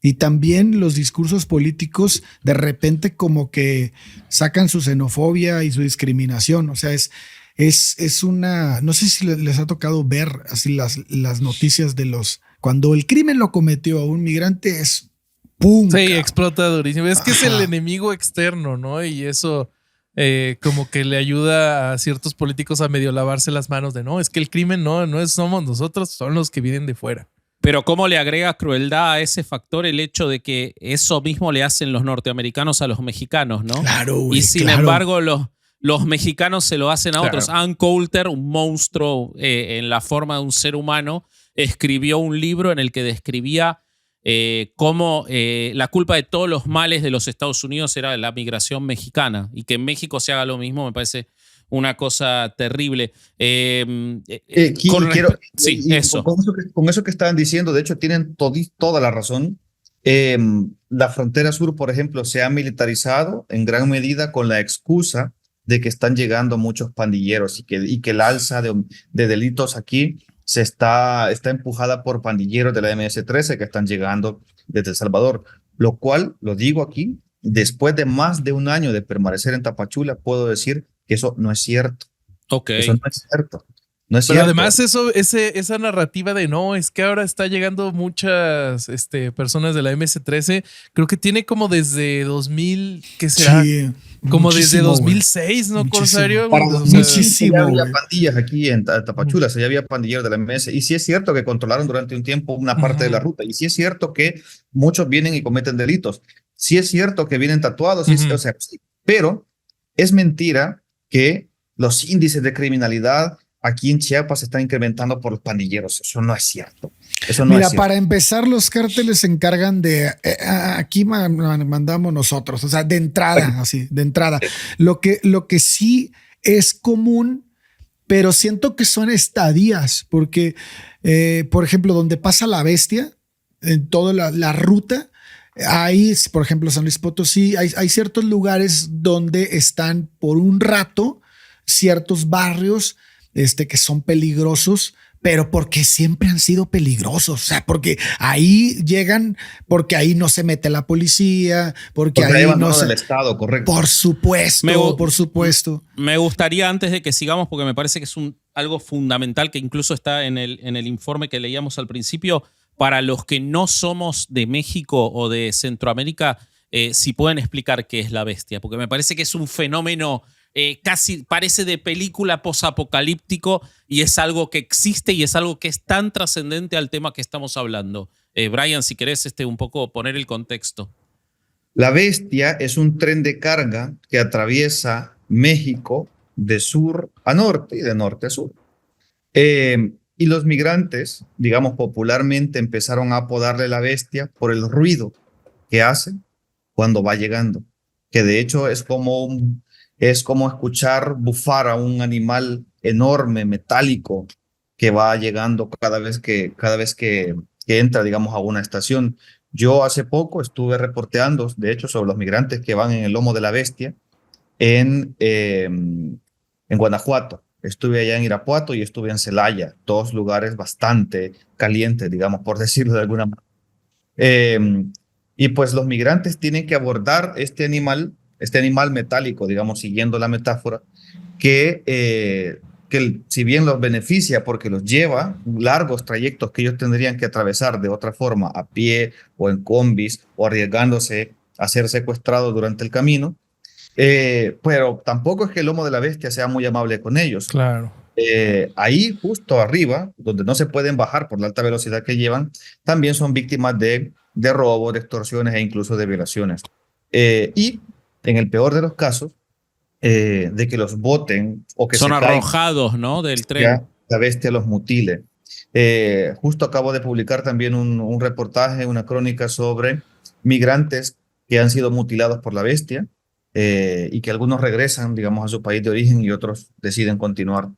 Y también los discursos políticos de repente como que sacan su xenofobia y su discriminación. O sea, es una... No sé si les ha tocado ver así las noticias de cuando el crimen lo cometió un migrante, es ¡pum! Sí, explota durísimo. Es que es el enemigo externo, ¿no? Y eso como que le ayuda a ciertos políticos a medio lavarse las manos de no, es que el crimen no somos nosotros, son los que vienen de fuera. Pero ¿cómo le agrega crueldad a ese factor el hecho de que eso mismo le hacen los norteamericanos a los mexicanos, ¿no? Claro, güey, Y sin embargo, los mexicanos se lo hacen a Claro. otros. Ann Coulter, un monstruo en la forma de un ser humano, escribió un libro en el que describía cómo la culpa de todos los males de los Estados Unidos era la migración mexicana. Y que en México se haga lo mismo me parece una cosa terrible. Sí, eso. Con eso que estaban diciendo, de hecho, tienen toda la razón. La frontera sur, por ejemplo, se ha militarizado en gran medida con la excusa de que están llegando muchos pandilleros y que el alza de delitos aquí está empujada por pandilleros de la MS-13 que están llegando desde El Salvador, lo cual, lo digo aquí, después de más de un año de permanecer en Tapachula, puedo decir que eso no es cierto. Ok. Eso no es cierto. No es Pero cierto. además esa narrativa de no, es que ahora está llegando muchas personas de la MS-13, creo que tiene como desde 2000, ¿qué será? Sí, Como desde muchísimo, 2006, ¿no, Muchísimo. Corsario? Para O sea, muchísimo. ya había güey. pandillas aquí en Tapachula, ya había pandilleros de la MS, y sí es cierto que controlaron durante un tiempo una parte de la ruta, y sí es cierto que muchos vienen y cometen delitos, sí es cierto que vienen tatuados, sí, o sea, sí, pero es mentira que los índices de criminalidad aquí en Chiapas se están incrementando por los pandilleros. Eso no es cierto. Eso no Mira, es cierto. para empezar, los cárteles se encargan de aquí mandamos nosotros, o sea, de entrada, así, de entrada. Lo que sí es común, pero siento que son estadías, porque, por ejemplo, donde pasa la bestia, en toda la ruta, hay, por ejemplo, San Luis Potosí, hay ciertos lugares donde están por un rato ciertos barrios que son peligrosos, pero porque siempre han sido peligrosos. O sea, porque ahí llegan, porque ahí no se mete la policía, porque ahí no se... del Estado, correcto. Por supuesto, por supuesto. Me gustaría, antes de que sigamos, porque me parece que es algo fundamental que incluso está en el informe que leíamos al principio, para los que no somos de México o de Centroamérica, si pueden explicar qué es la bestia, porque me parece que es un fenómeno casi parece de película posapocalíptico y es algo que existe y es algo que es tan trascendente al tema que estamos hablando. Brian, si querés un poco poner el contexto. La Bestia es un tren de carga que atraviesa México de sur a norte y de norte a sur. Y los migrantes, digamos popularmente, empezaron a apodarle la Bestia por el ruido que hace cuando va llegando, que de hecho es como escuchar bufar a un animal enorme, metálico, que va llegando cada vez que entra, digamos, a una estación. Yo hace poco estuve reporteando, de hecho, sobre los migrantes que van en el lomo de la Bestia en Guanajuato. Estuve allá en Irapuato y estuve en Celaya, dos lugares bastante calientes, digamos, por decirlo de alguna manera. Y pues los migrantes tienen que abordar este animal metálico, digamos, siguiendo la metáfora, que si bien los beneficia porque los lleva largos trayectos que ellos tendrían que atravesar de otra forma, a pie o en combis, o arriesgándose a ser secuestrados durante el camino, pero tampoco es que el lomo de la Bestia sea muy amable con ellos. Claro. Ahí, justo arriba, donde no se pueden bajar por la alta velocidad que llevan, también son víctimas de robo, de extorsiones e incluso de violaciones. Y en el peor de los casos, de que los boten o que son se arrojados, ¿no? Del tren. La Bestia los mutile. Justo acabo de publicar también un reportaje, una crónica sobre migrantes que han sido mutilados por la Bestia y que algunos regresan, digamos, a su país de origen y otros deciden continuar.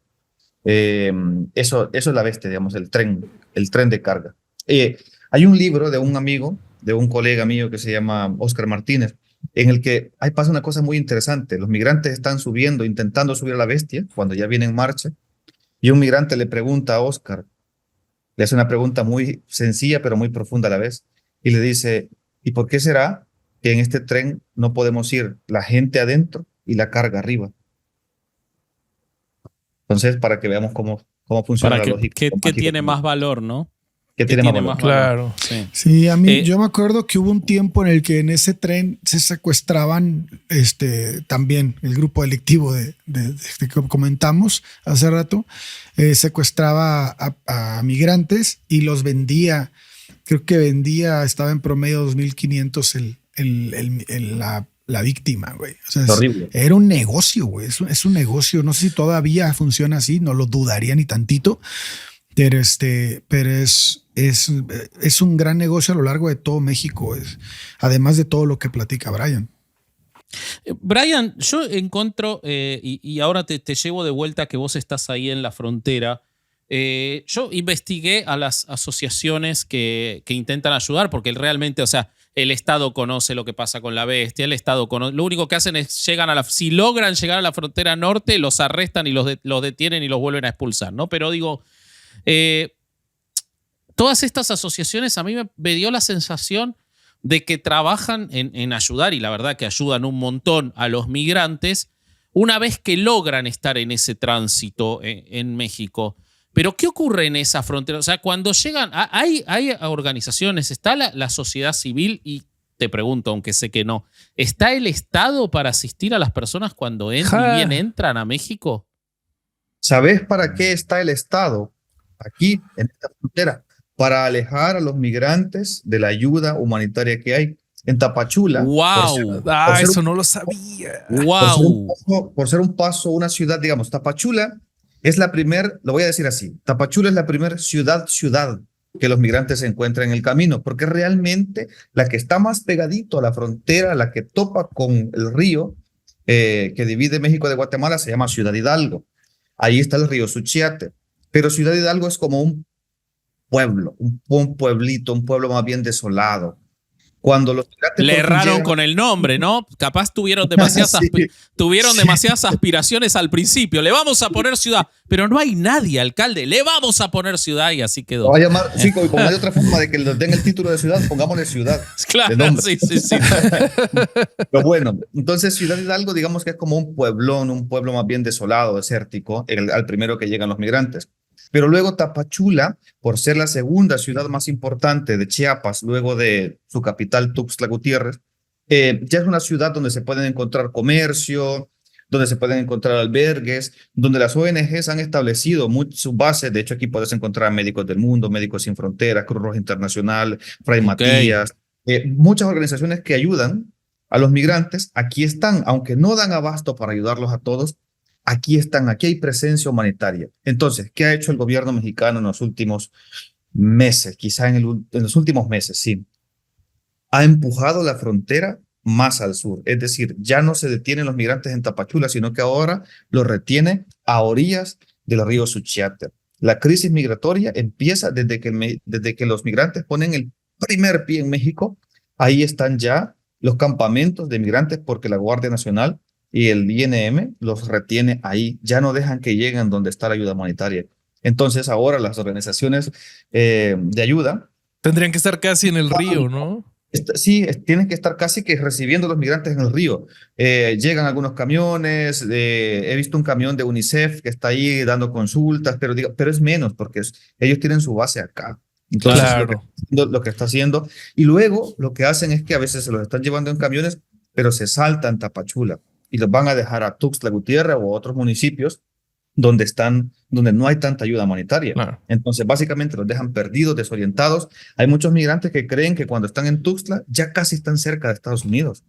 Eso es la Bestia, digamos, el tren de carga. Hay un libro de un amigo, de un colega mío que se llama Oscar Martínez, en el que ahí pasa una cosa muy interesante. Los migrantes están intentando subir a la Bestia cuando ya viene en marcha, y un migrante le pregunta a Oscar, le hace una pregunta muy sencilla pero muy profunda a la vez, y le dice, ¿y por qué será que en este tren no podemos ir la gente adentro y la carga arriba? Entonces, para que veamos cómo funciona la lógica. ¿Qué tiene más valor, no? que tiene más valor. Claro. Sí. Sí, a mí yo me acuerdo que hubo un tiempo en el que en ese tren se secuestraban también el grupo delictivo de que comentamos hace rato, secuestraba a migrantes y los vendía. Creo que estaba en promedio 2,500 la víctima, güey. O sea, Horrible. era un negocio, güey. Es un negocio. No sé si todavía funciona así, no lo dudaría ni tantito. Pero es un gran negocio a lo largo de todo México, además de todo lo que platica Brian. Brian, yo encuentro, y ahora te llevo de vuelta que vos estás ahí en la frontera. Yo investigué a las asociaciones que intentan ayudar, porque realmente, o sea, el Estado conoce lo que pasa con la bestia, el Estado conoce, lo único que hacen es si logran llegar a la frontera norte, los arrestan y los detienen y los vuelven a expulsar, ¿no? Pero digo, todas estas asociaciones a mí me dio la sensación de que trabajan en ayudar, y la verdad que ayudan un montón a los migrantes una vez que logran estar en ese tránsito en México. Pero ¿qué ocurre en esa frontera? O sea, cuando llegan, hay organizaciones, está la sociedad civil, y te pregunto, aunque sé que no, ¿está el Estado para asistir a las personas cuando bien entran a México? ¿Sabes para qué está el Estado aquí, en esta frontera? Para alejar a los migrantes de la ayuda humanitaria que hay. En Tapachula, ¡Wow! Eso no lo sabía. ¡Wow! por ser un paso, una ciudad, digamos, Tapachula es la lo voy a decir así, Tapachula es la primer ciudad que los migrantes se encuentran en el camino, porque realmente la que está más pegadito a la frontera, la que topa con el río que divide México de Guatemala, se llama Ciudad Hidalgo. Ahí está el río Suchiate, pero Ciudad Hidalgo es como un pueblo, un pueblito, un pueblo más bien desolado. Cuando los migrantes le erraron con el nombre, ¿no? Capaz tuvieron demasiadas, demasiadas aspiraciones al principio. Le vamos a poner ciudad, pero no hay nadie, alcalde. Le vamos a poner ciudad y así quedó. Lo va a llamar, sí, como hay otra forma de que les den el título de ciudad, pongámosle ciudad. Claro, sí. Pero bueno, entonces Ciudad Hidalgo, digamos que es como un pueblón, un pueblo más bien desolado, desértico, al primero que llegan los migrantes. Pero luego Tapachula, por ser la segunda ciudad más importante de Chiapas, luego de su capital Tuxtla Gutiérrez, ya es una ciudad donde se pueden encontrar comercio, donde se pueden encontrar albergues, donde las ONGs han establecido sus bases. De hecho, aquí puedes encontrar Médicos del Mundo, Médicos Sin Fronteras, Cruz Roja Internacional, Fray Matías, muchas organizaciones que ayudan a los migrantes. Aquí están, aunque no dan abasto para ayudarlos a todos. Aquí están, aquí hay presencia humanitaria. Entonces, ¿qué ha hecho el gobierno mexicano en los últimos meses? Quizá en los últimos meses, sí. Ha empujado la frontera más al sur. Es decir, ya no se detienen los migrantes en Tapachula, sino que ahora los retiene a orillas del río Suchiate. La crisis migratoria empieza desde que los migrantes ponen el primer pie en México. Ahí están ya los campamentos de migrantes porque la Guardia Nacional y el INM los retiene ahí, ya no dejan que lleguen donde está la ayuda humanitaria. Entonces ahora las organizaciones de ayuda tendrían que estar casi en el río, ¿no? Sí, tienen que estar casi que recibiendo a los migrantes en el río. Llegan algunos camiones, he visto un camión de UNICEF que está ahí dando consultas, pero es menos porque ellos tienen su base acá. Entonces claro. lo que está haciendo, y luego lo que hacen es que a veces se los están llevando en camiones, pero se saltan Tapachula y los van a dejar a Tuxtla Gutiérrez o a otros municipios donde no hay tanta ayuda humanitaria. Claro. Entonces, básicamente los dejan perdidos, desorientados. Hay muchos migrantes que creen que cuando están en Tuxtla ya casi están cerca de Estados Unidos,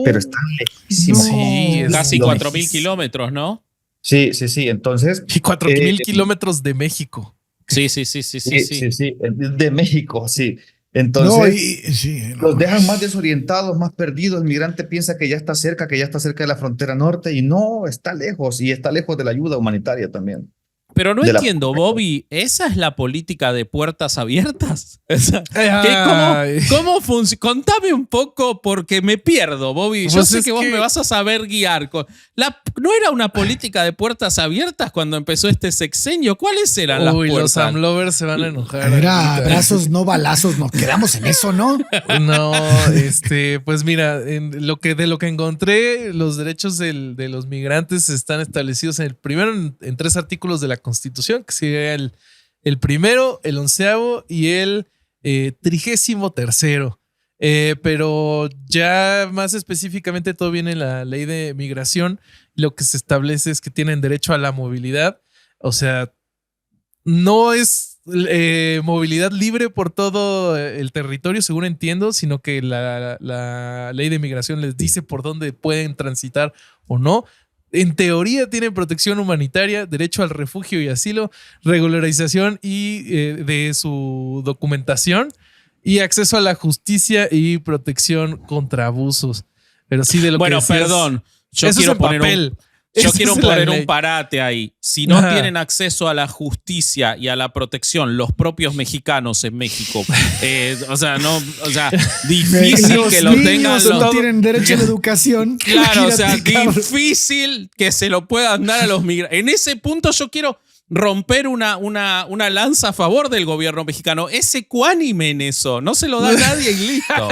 pero están lejísimos. Sí, casi 4.000 kilómetros, ¿no? Sí. Entonces, y 4.000 kilómetros de México. Sí. De México, sí. Entonces, los dejan más desorientados, más perdidos. El migrante piensa que ya está cerca de la frontera norte y no, está lejos, y está lejos de la ayuda humanitaria también. Pero no entiendo, Bobby, ¿esa es la política de puertas abiertas? ¿Cómo funciona? Contame un poco porque me pierdo, Bobby. Yo sé que vos me vas a saber guiar. ¿No era una política de puertas abiertas cuando empezó este sexenio? ¿Cuáles eran las puertas? Los AMLovers se van a enojar. Era abrazos, no balazos. Nos quedamos en eso, ¿no? No, pues mira, de lo que encontré, los derechos de los migrantes están establecidos primero en 3 artículos de la Constitución, que sería el primero, el 11º y el 33º. Pero ya más específicamente todo viene en la ley de migración. Lo que se establece es que tienen derecho a la movilidad. O sea, no es movilidad libre por todo el territorio, según entiendo, sino que la ley de migración les dice por dónde pueden transitar o no. En teoría tienen protección humanitaria, derecho al refugio y asilo, regularización y de su documentación y acceso a la justicia y protección contra abusos. Pero sí de lo bueno, que decías, perdón. Yo eso quiero es en poner papel. Yo Esa quiero es la poner ley. un parate ahí. Si no Ajá. tienen acceso a la justicia y a la protección, los propios mexicanos en México, difícil Los que lo niños tengan no los. tienen derecho a la educación. Claro, o sea, Imagínate, difícil que se lo puedan dar a los migrantes. En ese punto yo quiero romper una lanza a favor del gobierno mexicano. Es ecuánime en eso. No se lo da a nadie y listo.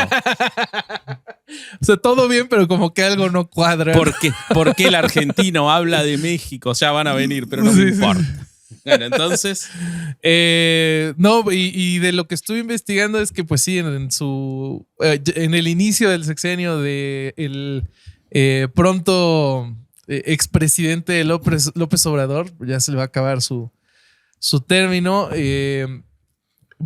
O sea, todo bien, pero como que algo no cuadra. ¿Por qué el argentino habla de México? Ya van a venir, pero no me importa. Bueno, entonces. No, y de lo que estuve investigando es que, pues sí, en el inicio del sexenio de el pronto expresidente López Obrador, ya se le va a acabar su término.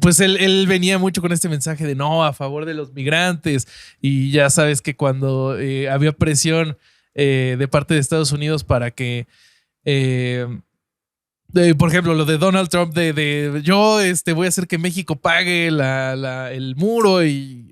Pues él venía mucho con este mensaje de no, a favor de los migrantes. Y ya sabes que cuando había presión de parte de Estados Unidos para que, por ejemplo, lo de Donald Trump de yo voy a hacer que México pague el muro y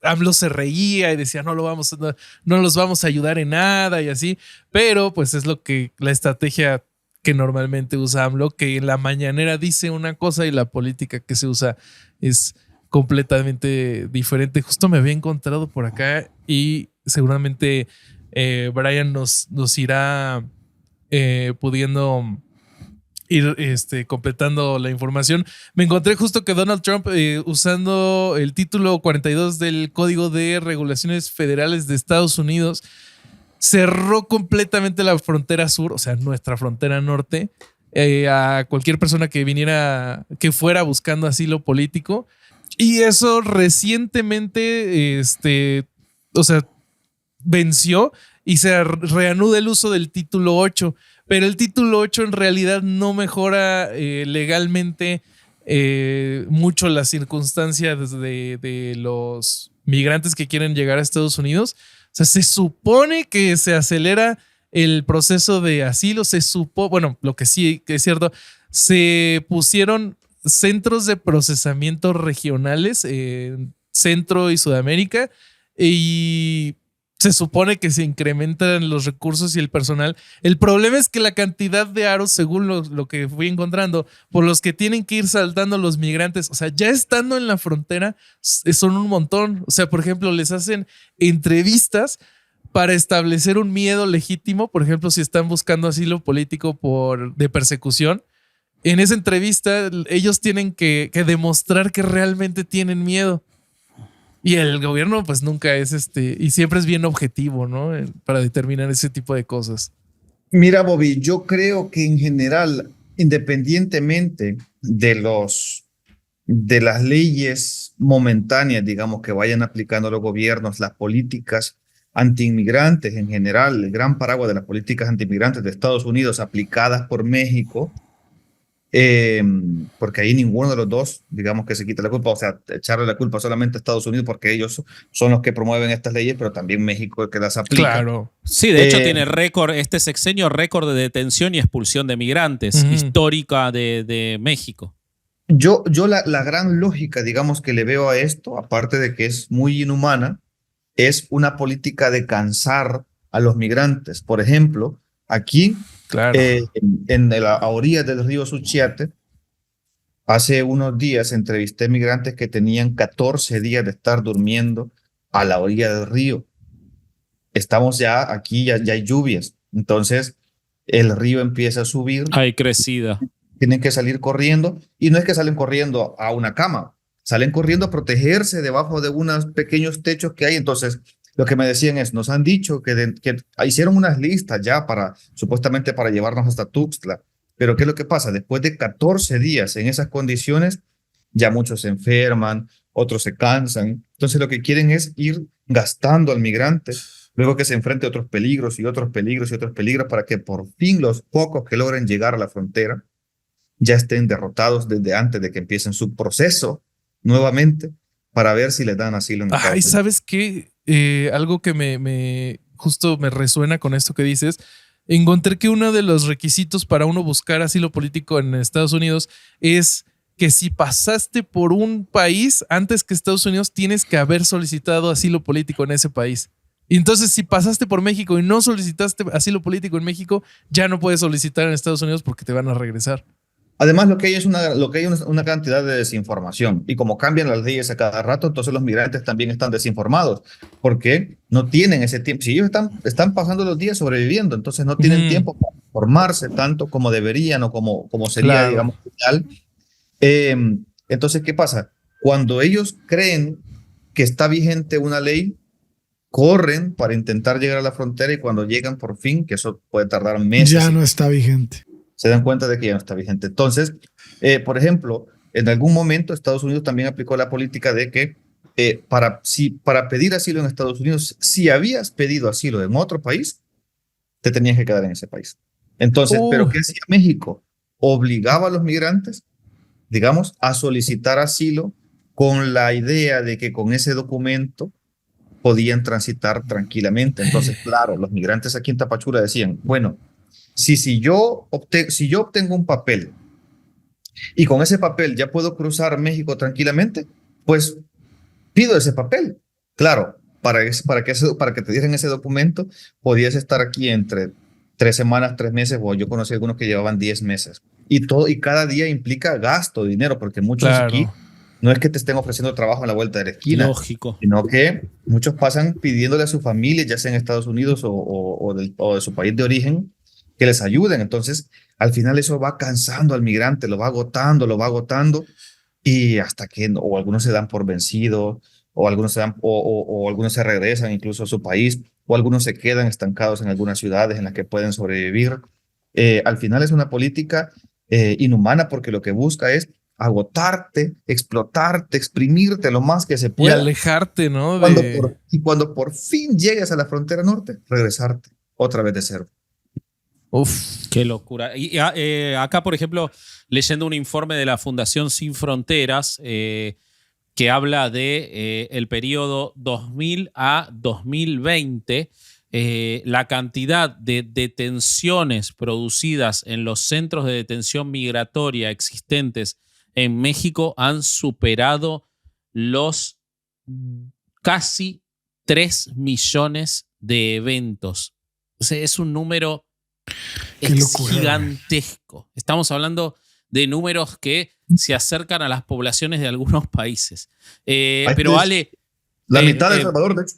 AMLO se reía y decía no los vamos a ayudar en nada y así. Pero pues es la estrategia que normalmente usa AMLO, que en la mañanera dice una cosa y la política que se usa es completamente diferente. Justo me había encontrado por acá y seguramente Brian nos irá pudiendo ir completando la información. Me encontré justo que Donald Trump, usando el título 42 del Código de Regulaciones Federales de Estados Unidos, cerró completamente la frontera sur, o sea, nuestra frontera norte, a cualquier persona que fuera buscando asilo político. Y eso recientemente, o sea, venció y se reanuda el uso del título 8. Pero el título 8 en realidad no mejora legalmente mucho las circunstancias de los migrantes que quieren llegar a Estados Unidos. O sea, se supone que se acelera el proceso de asilo. Bueno, lo que sí que es cierto, se pusieron centros de procesamiento regionales en Centro y Sudamérica y se supone que se incrementan los recursos y el personal. El problema es que la cantidad de aros, según lo que fui encontrando, por los que tienen que ir saltando los migrantes, o sea, ya estando en la frontera, son un montón. O sea, por ejemplo, les hacen entrevistas para establecer un miedo legítimo. Por ejemplo, si están buscando asilo político de persecución, en esa entrevista ellos tienen que demostrar que realmente tienen miedo. Y el gobierno pues nunca es y siempre es bien objetivo, ¿no? Para determinar ese tipo de cosas. Mira, Bobby, yo creo que en general, independientemente de las leyes momentáneas, digamos, que vayan aplicando los gobiernos, las políticas antiinmigrantes en general, el gran paraguas de las políticas antiinmigrantes de Estados Unidos aplicadas por México, porque ahí ninguno de los dos, digamos, que se quita la culpa, o sea, echarle la culpa solamente a Estados Unidos porque ellos son los que promueven estas leyes, pero también México que las aplica. Claro. Sí, de hecho tiene este sexenio récord de detención y expulsión de migrantes, histórica de México. Yo la gran lógica, digamos, que le veo a esto, aparte de que es muy inhumana, es una política de cansar a los migrantes. Por ejemplo, aquí, claro, a orillas del río Suchiate, hace unos días entrevisté migrantes que tenían 14 días de estar durmiendo a la orilla del río. Estamos aquí ya hay lluvias, entonces el río empieza a subir. Hay crecida. Tienen que salir corriendo, y no es que salen corriendo a una cama, salen corriendo a protegerse debajo de unos pequeños techos que hay. Entonces, lo que me decían nos han dicho que hicieron unas listas ya supuestamente para llevarnos hasta Tuxtla, Pero ¿qué es lo que pasa? Después de 14 días en esas condiciones, ya muchos se enferman, otros se cansan. Entonces lo que quieren es ir gastando al migrante, luego que se enfrente a otros peligros y otros peligros y otros peligros para que por fin los pocos que logren llegar a la frontera ya estén derrotados desde antes de que empiecen su proceso nuevamente para ver si les dan asilo en Estados Ay, Unidos. ¿sabes qué? Algo que justo me resuena con esto que dices. Encontré que uno de los requisitos para uno buscar asilo político en Estados Unidos es que si pasaste por un país antes que Estados Unidos, tienes que haber solicitado asilo político en ese país. Y entonces, si pasaste por México y no solicitaste asilo político en México, ya no puedes solicitar en Estados Unidos porque te van a regresar. Además, lo que hay es una cantidad de desinformación. Y como cambian las leyes a cada rato, entonces los migrantes también están desinformados porque no tienen ese tiempo. Si ellos están pasando los días sobreviviendo, entonces no tienen tiempo para informarse tanto como deberían o como sería, Claro. digamos, ideal. Entonces, ¿qué pasa? Cuando ellos creen que está vigente una ley, corren para intentar llegar a la frontera y cuando llegan por fin, que eso puede tardar meses, Ya no está vigente. se dan cuenta de que ya no está vigente. Entonces, por ejemplo, en algún momento Estados Unidos también aplicó la política de que para pedir asilo en Estados Unidos, si habías pedido asilo en otro país, te tenías que quedar en ese país. Entonces, ¿pero qué hacía México? Obligaba a los migrantes, digamos, a solicitar asilo con la idea de que con ese documento podían transitar tranquilamente. Entonces, claro, los migrantes aquí en Tapachula decían, bueno, si yo obtengo un papel y con ese papel ya puedo cruzar México tranquilamente, pues pido ese papel. Claro, para que te dieran ese documento, podías estar aquí entre 3 semanas, 3 meses, o yo conocí algunos que llevaban 10 meses. Y cada día implica gasto, dinero, porque muchos aquí no es que te estén ofreciendo trabajo en la vuelta de la esquina, Lógico. sino que muchos pasan pidiéndole a su familia, ya sea en Estados Unidos o de su país de origen, que les ayuden. Entonces, al final eso va cansando al migrante, lo va agotando, y hasta que o algunos se dan por vencido, o algunos algunos se regresan incluso a su país, o algunos se quedan estancados en algunas ciudades en las que pueden sobrevivir. Al final es una política inhumana porque lo que busca es agotarte, explotarte, exprimirte lo más que se Y pueda. alejarte, ¿no? Cuando por fin llegues a la frontera norte, regresarte otra vez de cero. Uf. Qué locura. Y acá, por ejemplo, leyendo un informe de la Fundación Sin Fronteras que habla de el periodo 2000 a 2020, la cantidad de detenciones producidas en los centros de detención migratoria existentes en México han superado los casi 3 millones de eventos. O sea, es un número gigantesco. Estamos hablando de números que se acercan a las poblaciones de algunos países. Pero Ale... La mitad de El Salvador, de hecho.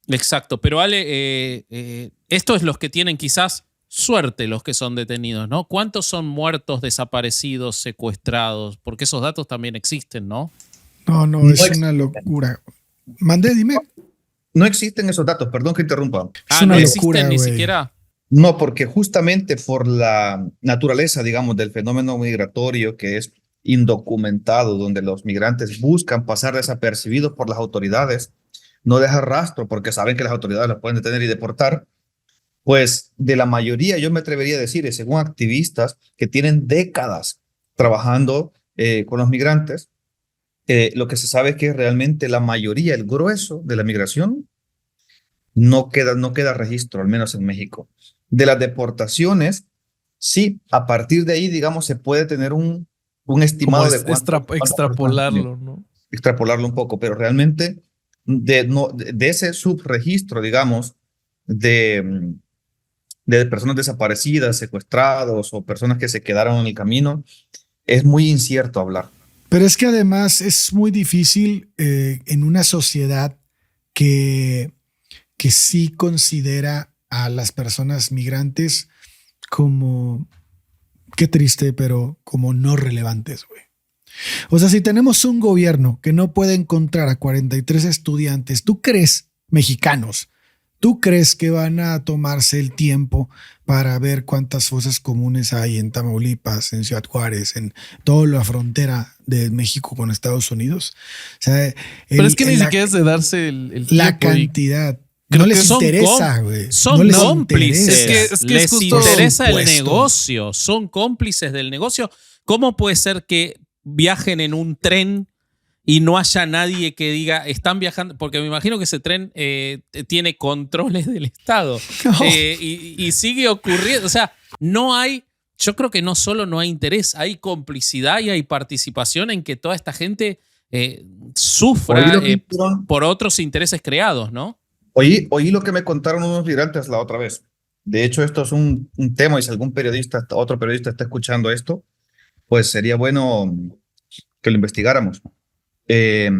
Exacto, pero Ale, esto es los que tienen quizás suerte, los que son detenidos, ¿no? ¿Cuántos son muertos, desaparecidos, secuestrados? Porque esos datos también existen, ¿no? No, es una locura. Dime. No existen esos datos, perdón que interrumpa. No existen ni siquiera. No, porque justamente por la naturaleza, digamos, del fenómeno migratorio que es indocumentado, donde los migrantes buscan pasar desapercibidos por las autoridades, no dejar rastro porque saben que las autoridades los pueden detener y deportar, pues de la mayoría, yo me atrevería a decir, según activistas que tienen décadas trabajando con los migrantes, lo que se sabe es que realmente la mayoría, el grueso de la migración, no queda registro, al menos en México. De las deportaciones, sí, a partir de ahí, digamos, se puede tener un estimado de extrapolarlo, ¿no? Extrapolarlo un poco, pero realmente de ese subregistro, digamos, de personas desaparecidas, secuestrados o personas que se quedaron en el camino, es muy incierto hablar. Pero es que además es muy difícil en una sociedad que sí considera a las personas migrantes como, qué triste, pero como no relevantes, güey. O sea, si tenemos un gobierno que no puede encontrar a 43 estudiantes, ¿tú crees, mexicanos, ¿Tú crees que van a tomarse el tiempo para ver cuántas fosas comunes hay en Tamaulipas, en Ciudad Juárez, en toda la frontera de México con Estados Unidos? O sea, Pero es que ni siquiera es de darse el la tiempo y- cantidad. Creo No que les son interesa, güey. Son No les cómplices. interesa. Es que Les justo interesa el supuesto. negocio. Son cómplices del negocio. ¿Cómo puede ser que viajen en un tren y no haya nadie que diga están viajando? Porque me imagino que ese tren tiene controles del Estado. No. Y sigue ocurriendo. O sea, no hay. Yo creo que no solo no hay interés, hay complicidad y hay participación en que toda esta gente sufra Oí lo que hicieron- por otros intereses creados, ¿no? oí lo que me contaron unos migrantes la otra vez. De hecho, esto es un tema y si algún periodista, otro periodista está escuchando esto, pues sería bueno que lo investigáramos. Eh,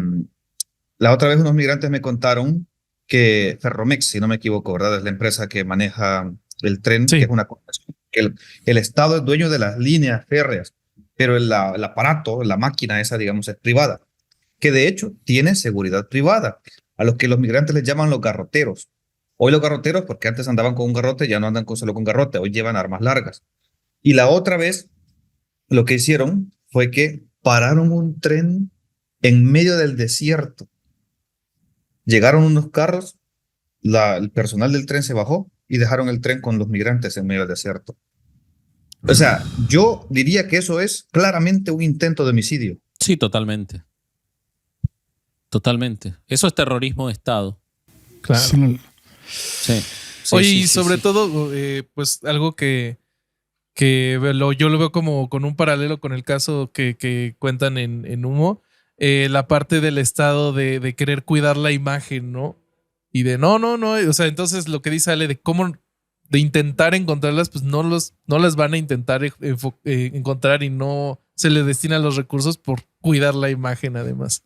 la otra vez unos migrantes me contaron que Ferromex, si no me equivoco, ¿verdad? Es la empresa que maneja el tren, Sí. que es una concesión, que el Estado es dueño de las líneas férreas, pero el aparato, la máquina esa, digamos, es privada, que de hecho tiene seguridad privada, a los que los migrantes les llaman los garroteros. Hoy los garroteros, porque antes andaban con un garrote, ya no andan solo con garrote, hoy llevan armas largas. Y la otra vez, lo que hicieron fue que pararon un tren en medio del desierto. Llegaron unos carros, el personal del tren se bajó y dejaron el tren con los migrantes en medio del desierto. O sea, yo diría que eso es claramente un intento de homicidio. Sí, totalmente. Totalmente. Eso es terrorismo de Estado. Claro. Sí. Sí. Sí, Oye, sí, y sí, sobre sí. todo, pues algo que yo lo veo como con un paralelo con el caso que cuentan en Humo, la parte del Estado de querer cuidar la imagen, ¿no? Y de no, o sea, entonces lo que dice Ale de cómo de intentar encontrarlas, pues no las van a intentar encontrar y no se les destinan los recursos por cuidar la imagen además.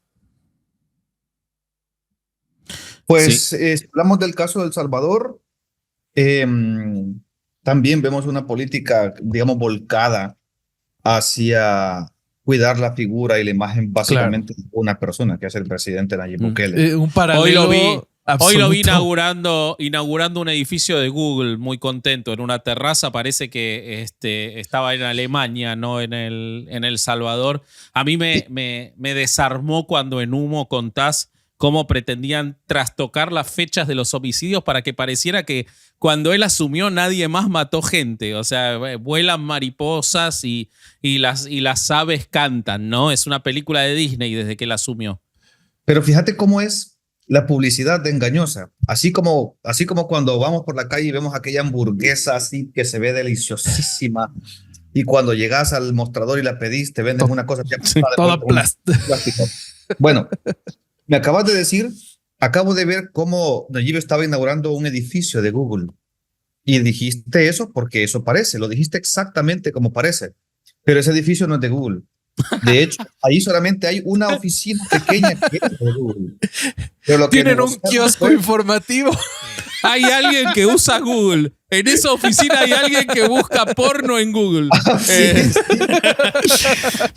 Pues Sí. si hablamos del caso de El Salvador, también vemos una política, digamos, volcada hacia cuidar la figura y la imagen básicamente de una persona, que es el presidente Nayib Bukele. Un paralelo Hoy lo vi absoluto. inaugurando un edificio de Google, muy contento, en una terraza. Parece que estaba en Alemania, no en El Salvador. A mí me desarmó cuando en Humo contás cómo pretendían trastocar las fechas de los homicidios para que pareciera que cuando él asumió nadie más mató gente. O sea, vuelan mariposas y las aves cantan, ¿no? Es una película de Disney desde que él asumió. Pero fíjate cómo es la publicidad de engañosa. Así como cuando vamos por la calle y vemos aquella hamburguesa así que se ve deliciosísima y cuando llegas al mostrador y la pedís, te venden una cosa Toda plástica. plástico. Bueno, me acabas de decir, acabo de ver cómo Nayib estaba inaugurando un edificio de Google. Y dijiste eso porque eso parece, lo dijiste exactamente como parece. Pero ese edificio no es de Google. De hecho, ahí solamente hay una oficina pequeña que es de Google. Pero lo que Tienen un negociaron kiosco fue- informativo. Hay alguien que usa Google. En esa oficina hay alguien que busca porno en Google. Sí, sí.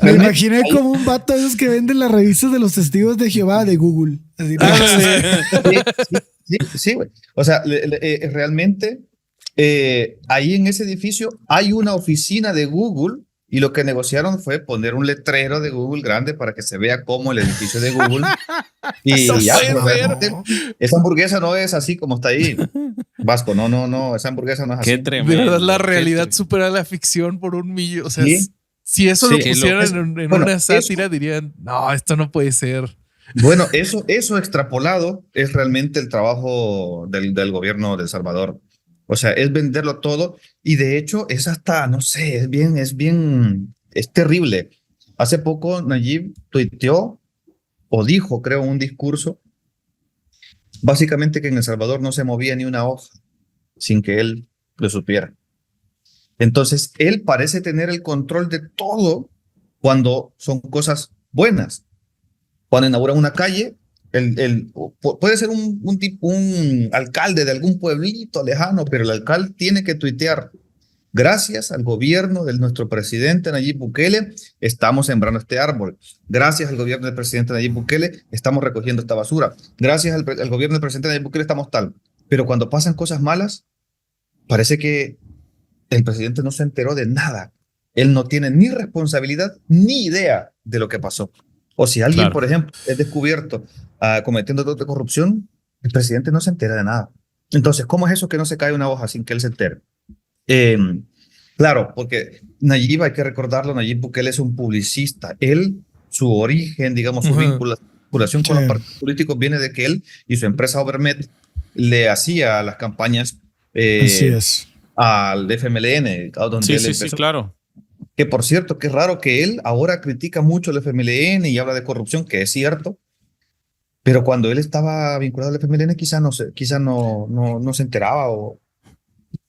Me Realmente, imaginé como un vato de esos que venden las revistas de los testigos de Jehová de Google. Así, sí, güey. O sea, realmente ahí en ese edificio hay una oficina de Google y lo que negociaron fue poner un letrero de Google grande para que se vea como el edificio de Google. Y No ya, puede pero ser. realmente esa hamburguesa no es así como está ahí. Vasco, no, esa hamburguesa no es así. Qué De tremendo. verdad, la qué realidad tremendo. supera la ficción por 1 millón. O sea, Sí. si eso Sí. lo pusieran Qué loco. en Bueno, una eso- sátira, dirían, no, esto no puede ser. Bueno, eso extrapolado es realmente el trabajo del gobierno de El Salvador. O sea, es venderlo todo y de hecho es hasta, no sé, es terrible. Hace poco Nayib tuiteó o dijo, creo, un discurso, básicamente que en El Salvador no se movía ni una hoja sin que él lo supiera. Entonces, él parece tener el control de todo cuando son cosas buenas. Cuando inauguran una calle, puede ser un alcalde de algún pueblito lejano, pero el alcalde tiene que tuitear. Gracias al gobierno de nuestro presidente Nayib Bukele, estamos sembrando este árbol. Gracias al gobierno del presidente Nayib Bukele, estamos recogiendo esta basura. Gracias al gobierno del presidente Nayib Bukele, estamos tal. pero cuando pasan cosas malas, parece que el presidente no se enteró de nada. Él no tiene ni responsabilidad ni idea de lo que pasó. O si alguien, Claro. por ejemplo, es descubierto cometiendo actos de corrupción, el presidente no se entera de nada. Entonces, ¿cómo es eso que no se cae una hoja sin que él se entere? Eh, claro, porque Nayib, hay que recordarlo, Nayib Bukele es un publicista. Él, su origen, digamos, su vinculación con los partidos políticos viene de que él y su empresa Overmet le hacía las campañas Así es. al FMLN, a donde Sí, él sí, empezó. sí, claro. Que por cierto, que es raro que él ahora critica mucho el FMLN y habla de corrupción, que es cierto, pero cuando él estaba vinculado al FMLN quizá no se enteraba o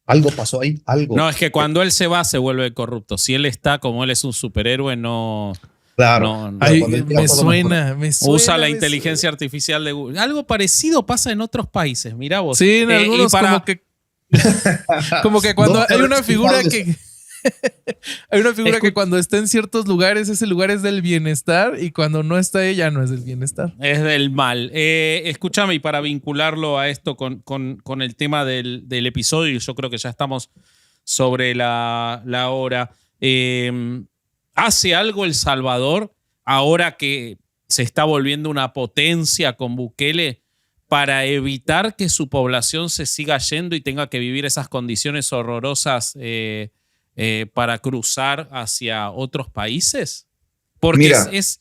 algo pasó ahí, algo. No, es que cuando él se va se vuelve corrupto. Si él está, como él es un superhéroe, no... Claro. No, Ay, cuando él llega me todo mejor. suena, me suena. usa la me inteligencia artificial de Google. Algo parecido pasa en otros países, mirá vos. Sí, en algunos como que cuando Dos hay una figura responsables. que hay una figura que cuando está en ciertos lugares ese lugar es del bienestar y cuando no está ella no es del bienestar. Es del mal. Escúchame, y para vincularlo a esto con el tema del episodio, yo creo que ya estamos sobre la hora. ¿Hace algo El Salvador ahora que se está volviendo una potencia con Bukele para evitar que su población se siga yendo y tenga que vivir esas condiciones horrorosas para cruzar hacia otros países? Porque Mira. es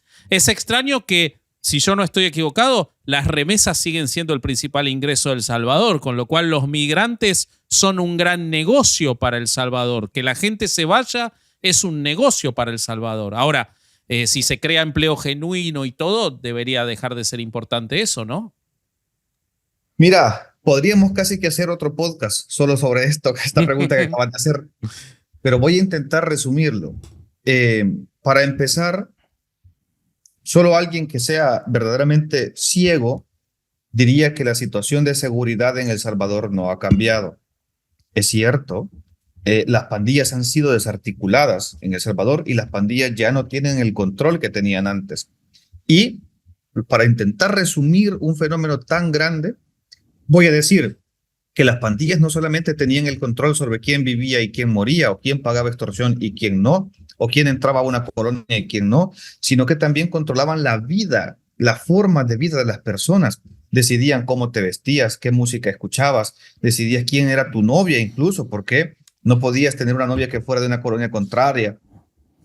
extraño que, si yo no estoy equivocado, las remesas siguen siendo el principal ingreso de El Salvador, con lo cual los migrantes son un gran negocio para El Salvador. Que la gente se vaya es un negocio para El Salvador. Ahora, si se crea empleo genuino y todo, debería dejar de ser importante eso, ¿no? Mira, podríamos casi que hacer otro podcast solo sobre esta pregunta que acaban de hacer, pero voy a intentar resumirlo. Para empezar, solo alguien que sea verdaderamente ciego diría que la situación de seguridad en El Salvador no ha cambiado. Es cierto, las pandillas han sido desarticuladas en El Salvador y las pandillas ya no tienen el control que tenían antes. Y para intentar resumir un fenómeno tan grande, voy a decir que las pandillas no solamente tenían el control sobre quién vivía y quién moría, o quién pagaba extorsión y quién no, o quién entraba a una colonia y quién no, sino que también controlaban la vida, la forma de vida de las personas. Decidían cómo te vestías, qué música escuchabas, decidías quién era tu novia incluso, porque no podías tener una novia que fuera de una colonia contraria.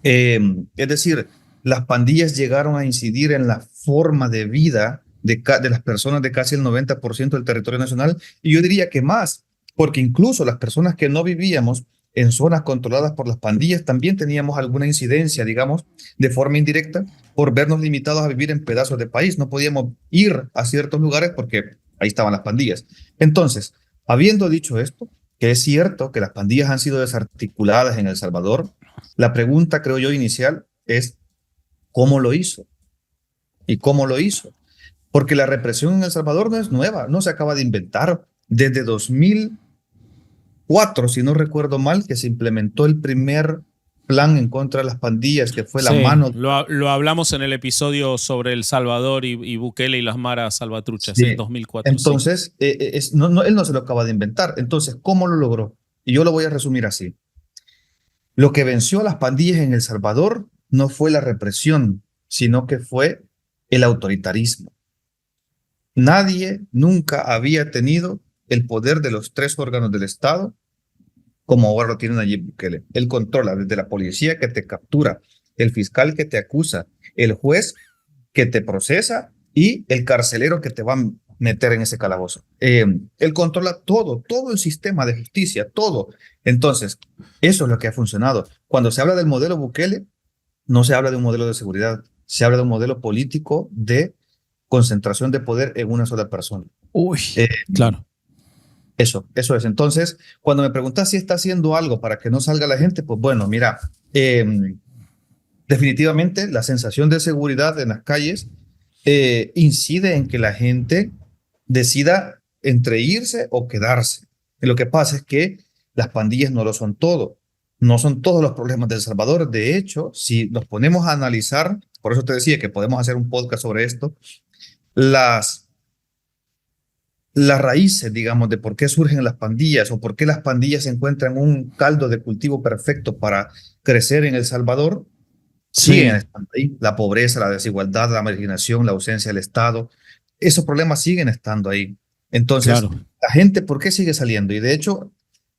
Es decir, las pandillas llegaron a incidir en la forma de vida de las personas de casi el 90% del territorio nacional, y yo diría que más, porque incluso las personas que no vivíamos en zonas controladas por las pandillas también teníamos alguna incidencia, digamos, de forma indirecta, por vernos limitados a vivir en pedazos de país. No podíamos ir a ciertos lugares porque ahí estaban las pandillas. Entonces, habiendo dicho esto, que es cierto que las pandillas han sido desarticuladas en El Salvador, la pregunta, creo yo, inicial es ¿cómo lo hizo? ¿Y cómo lo hizo? Porque la represión en El Salvador no es nueva, no se acaba de inventar. Desde 2004, si no recuerdo mal, que se implementó el primer plan en contra de las pandillas, que fue la Sí, mano. lo hablamos en el episodio sobre El Salvador y Bukele y las maras salvatruchas Sí. en 2004. Entonces, él no se lo acaba de inventar. Entonces, ¿cómo lo logró? Y yo lo voy a resumir así. Lo que venció a las pandillas en El Salvador no fue la represión, sino que fue el autoritarismo. Nadie nunca había tenido el poder de los tres órganos del Estado como ahora lo tiene Nayib Bukele. Él controla desde la policía que te captura, el fiscal que te acusa, el juez que te procesa y el carcelero que te va a meter en ese calabozo. Él controla todo el sistema de justicia, todo. Entonces, eso es lo que ha funcionado. Cuando se habla del modelo Bukele, no se habla de un modelo de seguridad, se habla de un modelo político de concentración de poder en una sola persona. Uy, Claro. Eso es. Entonces, cuando me preguntas si está haciendo algo para que no salga la gente, pues bueno, mira, definitivamente la sensación de seguridad en las calles incide en que la gente decida entre irse o quedarse. Y lo que pasa es que las pandillas no lo son todo. No son todos los problemas de El Salvador. De hecho, si nos ponemos a analizar, por eso te decía que podemos hacer un podcast sobre esto, las las raíces, digamos, de por qué surgen las pandillas o por qué las pandillas encuentran un caldo de cultivo perfecto para crecer en El Salvador, siguen estando ahí. La pobreza, la desigualdad, la marginación, la ausencia del Estado, esos problemas siguen estando ahí. Entonces, Claro. la gente, ¿por qué sigue saliendo? Y de hecho,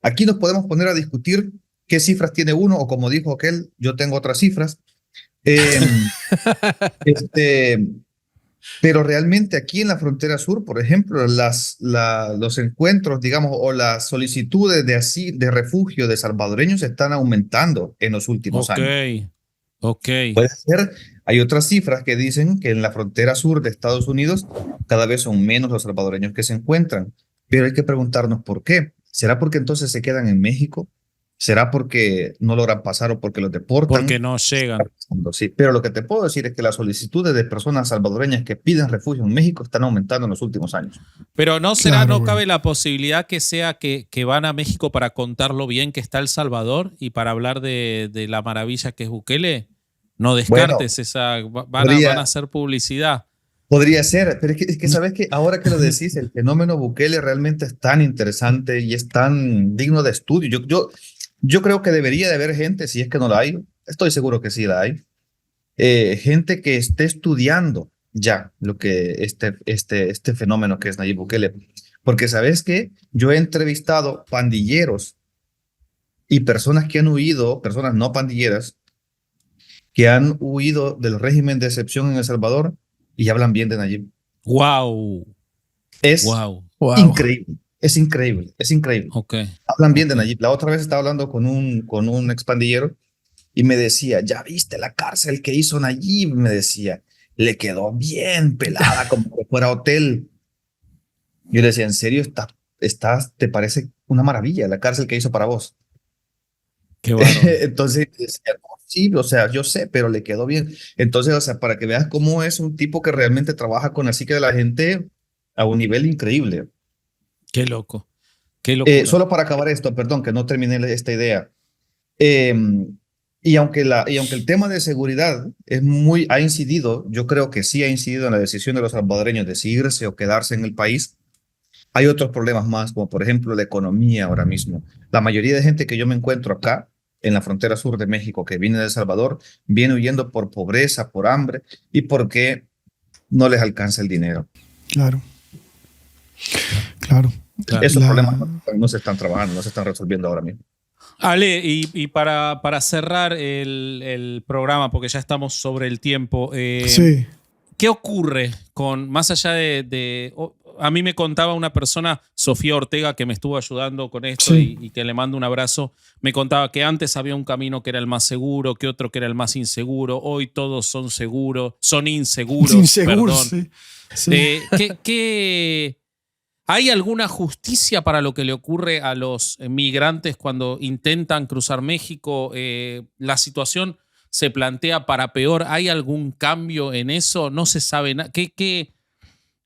aquí nos podemos poner a discutir qué cifras tiene uno, o como dijo aquel, yo tengo otras cifras. Eh, este, pero realmente aquí en la frontera sur, por ejemplo, los encuentros, digamos, o las solicitudes de refugio de salvadoreños están aumentando en los últimos Ok, años. ok. Puede ser, hay otras cifras que dicen que en la frontera sur de Estados Unidos cada vez son menos los salvadoreños que se encuentran, pero hay que preguntarnos por qué. ¿Será porque entonces se quedan en México? ¿Será porque no logran pasar o porque los deportan? Porque no llegan. Sí, pero lo que te puedo decir es que las solicitudes de personas salvadoreñas que piden refugio en México están aumentando en los últimos años. Pero no será, Claro, no güey. cabe la posibilidad que sea que van a México para contar lo bien que está El Salvador y para hablar de la maravilla que es Bukele. No descartes esa, van a hacer publicidad. Podría ser, pero es que sabes que ahora que lo decís, el fenómeno Bukele realmente es tan interesante y es tan digno de estudio. Yo creo que debería de haber gente, si es que no la hay, estoy seguro que sí la hay, gente que esté estudiando ya lo que este fenómeno que es Nayib Bukele. Porque sabes que yo he entrevistado pandilleros y personas que han huido, personas no pandilleras, que han huido del régimen de excepción en El Salvador y hablan bien de Nayib. Wow. Es Wow. Wow. increíble, es increíble, es increíble. Ok. Hablan bien de Ok. Nayib. La otra vez estaba hablando con un expandillero y me decía, ¿ya viste la cárcel que hizo Nayib? Me decía, le quedó bien pelada como que fuera hotel. Yo le decía, ¿en serio te parece una maravilla la cárcel que hizo para vos? Qué bárbaro. Entonces, decía, "No, sí, o sea, yo sé, pero le quedó bien". Entonces, o sea, para que veas cómo es un tipo que realmente trabaja con la psique de la gente a un nivel increíble. Qué loco. Qué locura. Solo para acabar esto, perdón, que no terminé esta idea. Y aunque el tema de seguridad ha incidido, yo creo que sí ha incidido en la decisión de los salvadoreños de si irse o quedarse en el país, hay otros problemas más, como por ejemplo la economía ahora mismo. La mayoría de gente que yo me encuentro acá, en la frontera sur de México, que viene de El Salvador, viene huyendo por pobreza, por hambre y porque no les alcanza el dinero. Claro. Claro. Claro. Esos La- problemas no se están trabajando, no se están resolviendo ahora mismo. Ale, y para cerrar el programa, porque ya estamos sobre el tiempo, Sí. ¿qué ocurre más allá a mí me contaba una persona, Sofía Ortega, que me estuvo ayudando con esto Sí. y que le mando un abrazo, me contaba que antes había un camino que era el más seguro, que otro que era el más inseguro, hoy todos son inseguros. Inseguros, perdón. sí. ¿Hay alguna justicia para lo que le ocurre a los migrantes cuando intentan cruzar México? ¿La situación se plantea para peor? ¿Hay algún cambio en eso? No se sabe nada.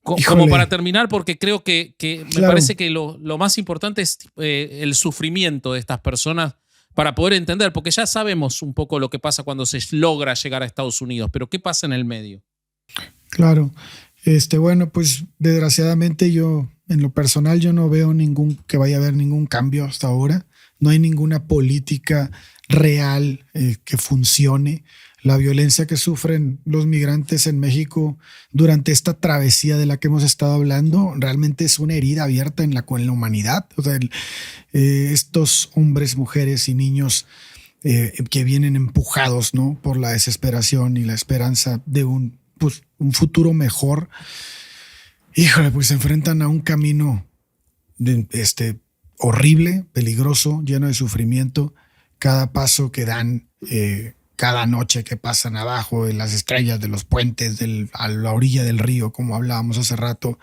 Como Híjole. para terminar, porque creo que me Claro. parece que lo más importante es el sufrimiento de estas personas para poder entender, porque ya sabemos un poco lo que pasa cuando se logra llegar a Estados Unidos, pero ¿qué pasa en el medio? Claro. Bueno, pues desgraciadamente en lo personal, yo no veo que vaya a haber ningún cambio hasta ahora. No hay ninguna política real que funcione. La violencia que sufren los migrantes en México durante esta travesía de la que hemos estado hablando realmente es una herida abierta en la humanidad. O sea, estos hombres, mujeres y niños que vienen empujados, ¿no?, por la desesperación y la esperanza de un futuro mejor, híjole, pues se enfrentan a un camino horrible, peligroso, lleno de sufrimiento. Cada paso que dan, cada noche que pasan abajo en las estrellas de los puentes a la orilla del río, como hablábamos hace rato,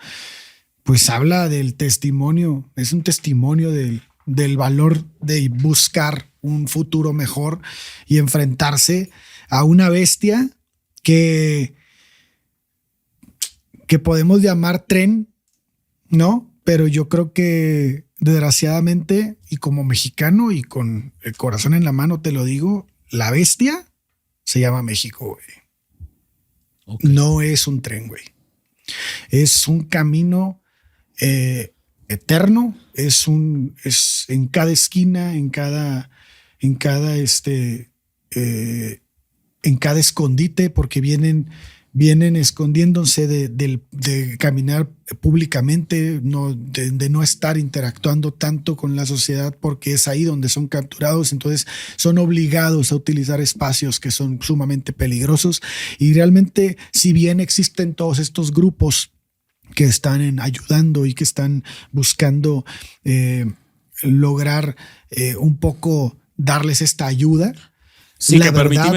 pues habla del testimonio, es un testimonio del valor de buscar un futuro mejor y enfrentarse a una bestia que podemos llamar tren, ¿no? Pero yo creo que desgraciadamente, y como mexicano y con el corazón en la mano te lo digo, la bestia se llama México, güey. Okay. No es un tren, güey. Es un camino eterno, es en cada esquina, en cada escondite, porque vienen escondiéndose de caminar públicamente, de no estar interactuando tanto con la sociedad, porque es ahí donde son capturados. Entonces son obligados a utilizar espacios que son sumamente peligrosos. Y realmente, si bien existen todos estos grupos que están ayudando y que están buscando lograr un poco darles esta ayuda. Sí, la que verdad,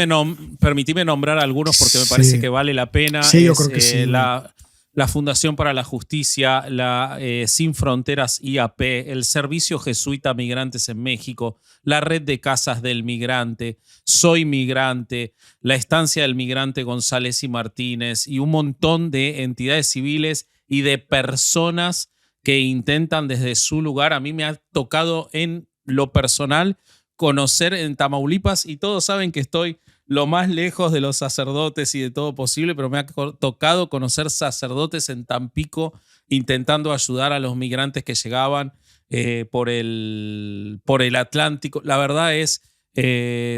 permitime nombrar algunos porque me sí, parece que vale la pena. Sí, yo creo que sí. La Fundación para la Justicia, la Sin Fronteras IAP, el Servicio Jesuita Migrantes en México, la Red de Casas del Migrante, Soy Migrante, la Estancia del Migrante González y Martínez y un montón de entidades civiles y de personas que intentan desde su lugar. A mí me ha tocado en lo personal conocer en Tamaulipas, y todos saben que estoy lo más lejos de los sacerdotes y de todo posible, pero me ha tocado conocer sacerdotes en Tampico intentando ayudar a los migrantes que llegaban por el Atlántico. La verdad es,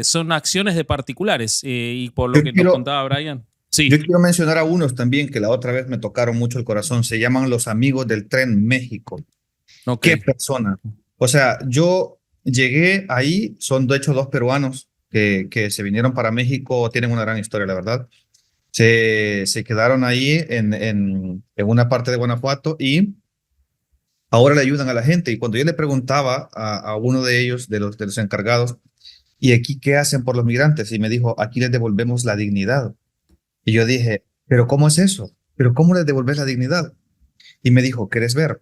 son acciones de particulares, y por lo que nos contaba Brian. Sí. Yo quiero mencionar a unos también que la otra vez me tocaron mucho el corazón. Se llaman los Amigos del Tren México. Okay. ¿Qué persona? O sea, yo llegué ahí, son de hecho 2 peruanos que se vinieron para México, tienen una gran historia, la verdad. Se quedaron ahí en una parte de Guanajuato y ahora le ayudan a la gente. Y cuando yo le preguntaba a uno de ellos, de los encargados, ¿y aquí qué hacen por los migrantes? Y me dijo, aquí les devolvemos la dignidad. Y yo dije, ¿pero cómo es eso? ¿Pero cómo les devolves la dignidad? Y me dijo, ¿quieres ver?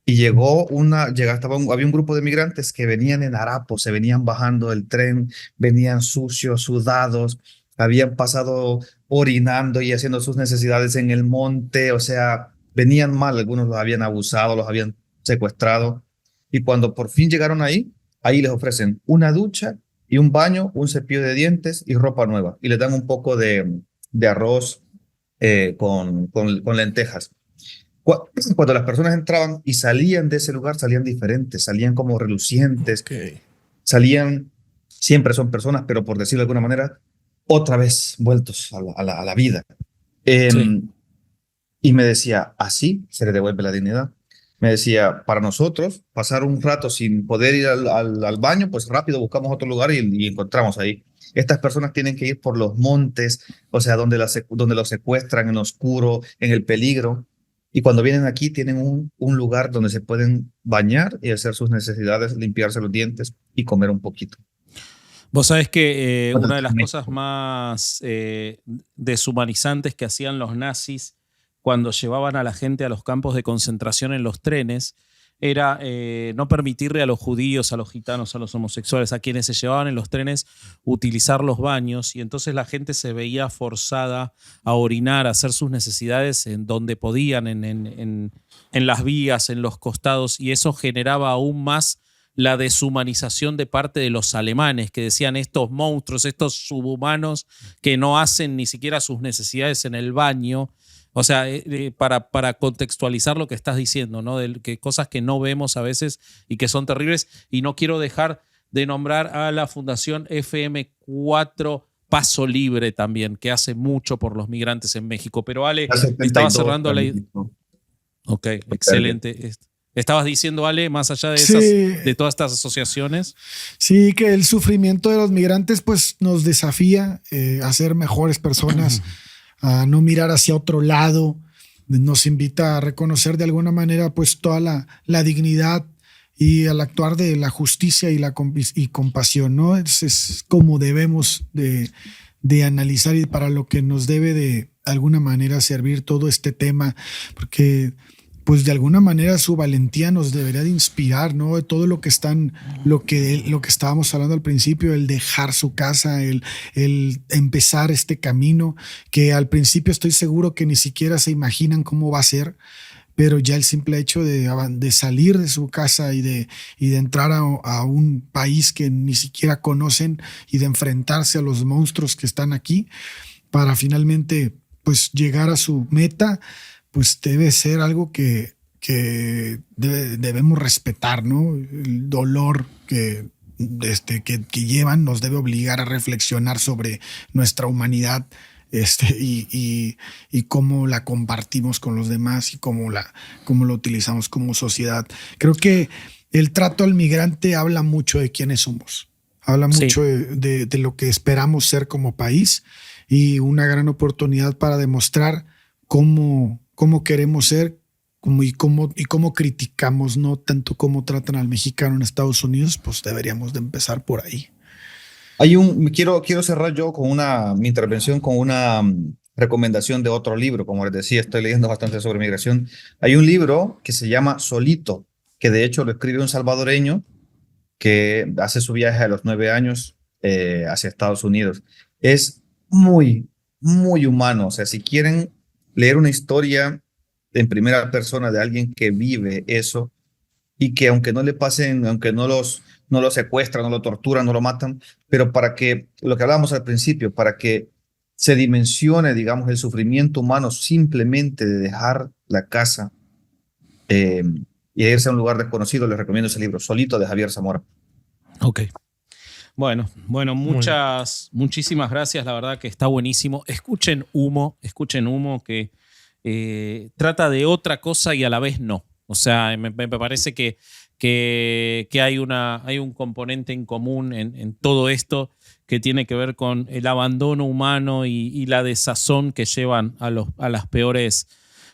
Y había un grupo de migrantes que venían en harapos, se venían bajando del tren, venían sucios, sudados, habían pasado orinando y haciendo sus necesidades en el monte, o sea, venían mal, algunos los habían abusado, los habían secuestrado. Y cuando por fin llegaron ahí les ofrecen una ducha y un baño, un cepillo de dientes y ropa nueva. Y les dan un poco de arroz con lentejas. Cuando las personas entraban y salían de ese lugar, salían diferentes, salían como relucientes, salían, siempre son personas, pero por decirlo de alguna manera, otra vez vueltos a la vida. Sí. Y me decía, así se le devuelve la dignidad. Me decía, para nosotros, pasar un rato sin poder ir al baño, pues rápido buscamos otro lugar y encontramos ahí. Estas personas tienen que ir por los montes, o sea, donde los secuestran en lo oscuro, en el peligro. Y cuando vienen aquí tienen un lugar donde se pueden bañar y hacer sus necesidades, limpiarse los dientes y comer un poquito. Vos sabés que una de las cosas más deshumanizantes que hacían los nazis cuando llevaban a la gente a los campos de concentración en los trenes era no permitirle a los judíos, a los gitanos, a los homosexuales, a quienes se llevaban en los trenes, utilizar los baños, y entonces la gente se veía forzada a orinar, a hacer sus necesidades en donde podían, en las vías, en los costados, y eso generaba aún más la deshumanización de parte de los alemanes, que decían estos monstruos, estos subhumanos que no hacen ni siquiera sus necesidades en el baño. O sea, para contextualizar lo que estás diciendo, ¿no? Que cosas que no vemos a veces y que son terribles. Y no quiero dejar de nombrar a la Fundación FM4 Paso Libre también, que hace mucho por los migrantes en México. Pero Ale, estaba cerrando la idea. Ok, excelente. Estabas diciendo, Ale, más allá de todas estas asociaciones. Sí, que el sufrimiento de los migrantes pues nos desafía a ser mejores personas, a no mirar hacia otro lado, nos invita a reconocer de alguna manera pues toda la dignidad y al actuar de la justicia y compasión, ¿no? Es como debemos de analizar y para lo que nos debe de alguna manera servir todo este tema, porque pues de alguna manera su valentía nos debería de inspirar, ¿no? De todo lo que estábamos hablando al principio, el dejar su casa, el empezar este camino, que al principio estoy seguro que ni siquiera se imaginan cómo va a ser, pero ya el simple hecho de salir de su casa y de entrar a un país que ni siquiera conocen y de enfrentarse a los monstruos que están aquí para finalmente pues llegar a su meta, pues debe ser algo que debemos respetar, ¿no? El dolor que llevan nos debe obligar a reflexionar sobre nuestra humanidad, y cómo la compartimos con los demás y cómo la utilizamos como sociedad. Creo que el trato al migrante habla mucho de quiénes somos, habla mucho de lo que esperamos ser como país, y una gran oportunidad para demostrar cómo queremos ser, y cómo criticamos, no tanto cómo tratan al mexicano en Estados Unidos. Pues deberíamos de empezar por ahí. Quiero cerrar yo con mi intervención con una recomendación de otro libro. Como les decía, estoy leyendo bastante sobre migración. Hay un libro que se llama Solito, que de hecho lo escribe un salvadoreño que hace su viaje a los 9 años hacia Estados Unidos. Es muy, muy humano. O sea, si quieren leer una historia en primera persona de alguien que vive eso, y que aunque no le pasen, aunque no lo secuestran, no lo torturan, no lo matan, pero para que, lo que hablábamos al principio, para que se dimensione, digamos, el sufrimiento humano simplemente de dejar la casa y irse a un lugar desconocido, les recomiendo ese libro, Solito, de Javier Zamora. Ok. Bueno, muchísimas gracias, la verdad que está buenísimo. Escuchen Humo, que trata de otra cosa y a la vez no. O sea, me parece que hay un componente en común en todo esto que tiene que ver con el abandono humano y la desazón que llevan a las peores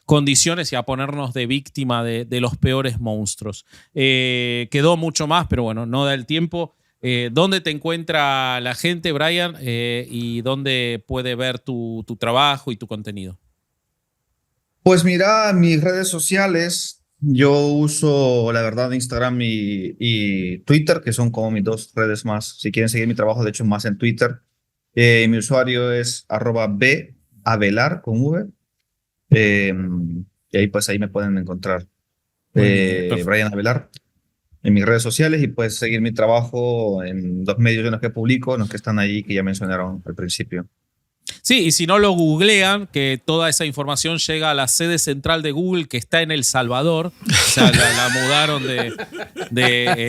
condiciones y a ponernos de víctima de los peores monstruos. Quedó mucho más, pero bueno, no da el tiempo. ¿Dónde te encuentra la gente, Brian? ¿Y dónde puede ver tu trabajo y tu contenido? Pues mira, mis redes sociales, yo uso, la verdad, Instagram y Twitter, que son como mis dos redes más. Si quieren seguir mi trabajo, de hecho, más en Twitter. Mi usuario es @bavelar con V. Y ahí pues ahí me pueden encontrar. Brian Avelar en mis redes sociales, y puedes seguir mi trabajo en los medios en los que publico, en los que están ahí, que ya mencionaron al principio. Sí, y si no lo googlean, que toda esa información llega a la sede central de Google, que está en El Salvador. O sea, la mudaron de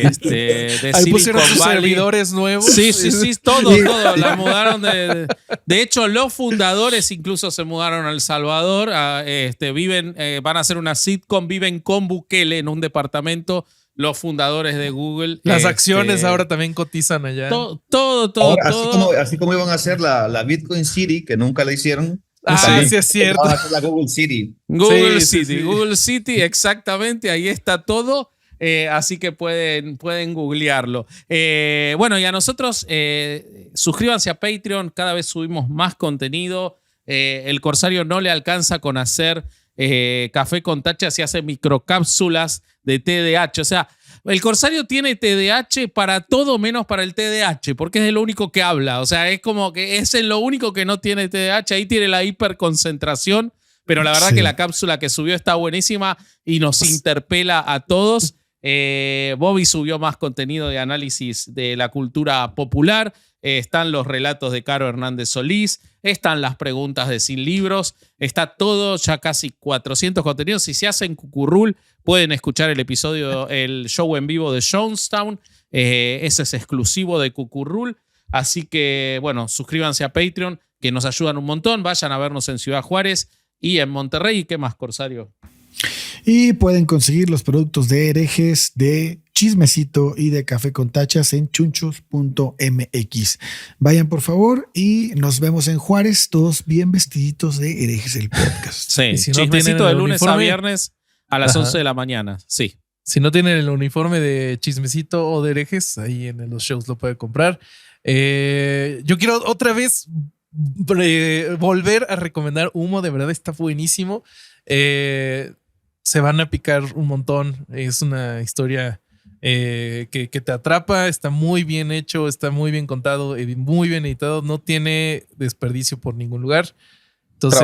Ahí Silicon pusieron sus Valley. Servidores nuevos. Sí, todo. La mudaron de hecho, los fundadores incluso se mudaron a El Salvador. Van a hacer una sitcom, viven con Bukele en un departamento. Los fundadores de Google. Las acciones ahora también cotizan allá. Todo. Ahora, así como iban a hacer la Bitcoin City, que nunca la hicieron. Sí, es cierto. Van a hacer la Google City. Google City, exactamente, ahí está todo. Así que pueden googlearlo. Bueno, y a nosotros, suscríbanse a Patreon, cada vez subimos más contenido. El Corsario no le alcanza con hacer café con tacha, si hace microcápsulas de TDAH. O sea, el Corsario tiene TDAH para todo menos para el TDAH, porque es de lo único que habla. O sea, es como que es lo único que no tiene TDAH. Ahí tiene la hiperconcentración, pero la verdad que la cápsula que subió está buenísima y nos interpela a todos. Bobby subió más contenido de análisis de la cultura popular. Están los relatos de Caro Hernández Solís, están las preguntas de Sin Libros, está todo, ya casi 400 contenidos. Si se hacen Cucurrul, pueden escuchar el show en vivo de Jonestown. Ese es exclusivo de Cucurrul. Así que, bueno, suscríbanse a Patreon, que nos ayudan un montón. Vayan a vernos en Ciudad Juárez y en Monterrey. ¿Y qué más, Corsario? Y pueden conseguir los productos de Herejes, de Chismecito y de Café con Tachas en chunchos.mx. Vayan por favor y nos vemos en Juárez, todos bien vestiditos de Herejes el podcast. Sí, y si no Chismecito de lunes a uniforme, viernes a las 11 de la mañana. Sí. Si no tienen el uniforme de Chismecito o de Herejes, ahí en los shows lo puede comprar. Yo quiero otra vez volver a recomendar Humo, de verdad está buenísimo. Se van a picar un montón. Es una historia que te atrapa. Está muy bien hecho, está muy bien contado, muy bien editado. No tiene desperdicio por ningún lugar. Entonces,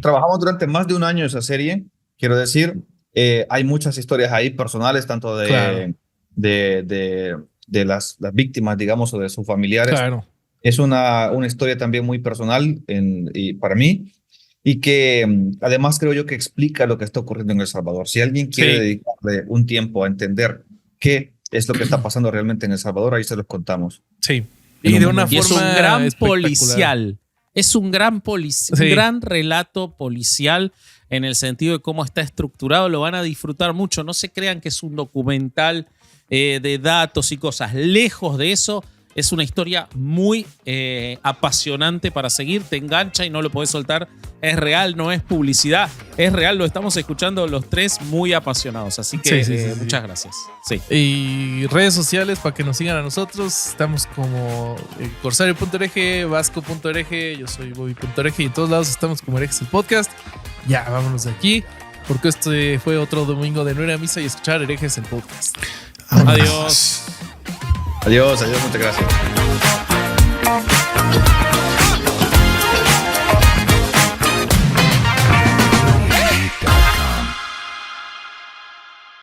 trabajamos durante más de un año esa serie. Quiero decir, hay muchas historias ahí personales, tanto de las víctimas, digamos, o de sus familiares. Claro. Es una historia también muy personal y para mí. y que además creo yo que explica lo que está ocurriendo en El Salvador. Si alguien quiere dedicarle un tiempo a entender qué es lo que está pasando realmente en El Salvador, ahí se los contamos. Sí. Y de una Y es forma un gran espectacular. policial. Es un gran Sí. un gran relato policial en el sentido de cómo está estructurado. Lo van a disfrutar mucho. No se crean que es un documental de datos y cosas. Lejos de eso, es una historia muy apasionante para seguir. Te engancha y no lo podés soltar. Es real, no es publicidad. Es real, lo estamos escuchando los tres muy apasionados. Así que Sí. muchas gracias. Sí. Y redes sociales para que nos sigan a nosotros. Estamos como corsario.org, vasco.org, yo soy bobby.org y en todos lados estamos como Herejes el Podcast. Ya, vámonos de aquí, porque este fue otro domingo de no ir a misa y escuchar Herejes el Podcast. Adiós. Adiós, muchas gracias.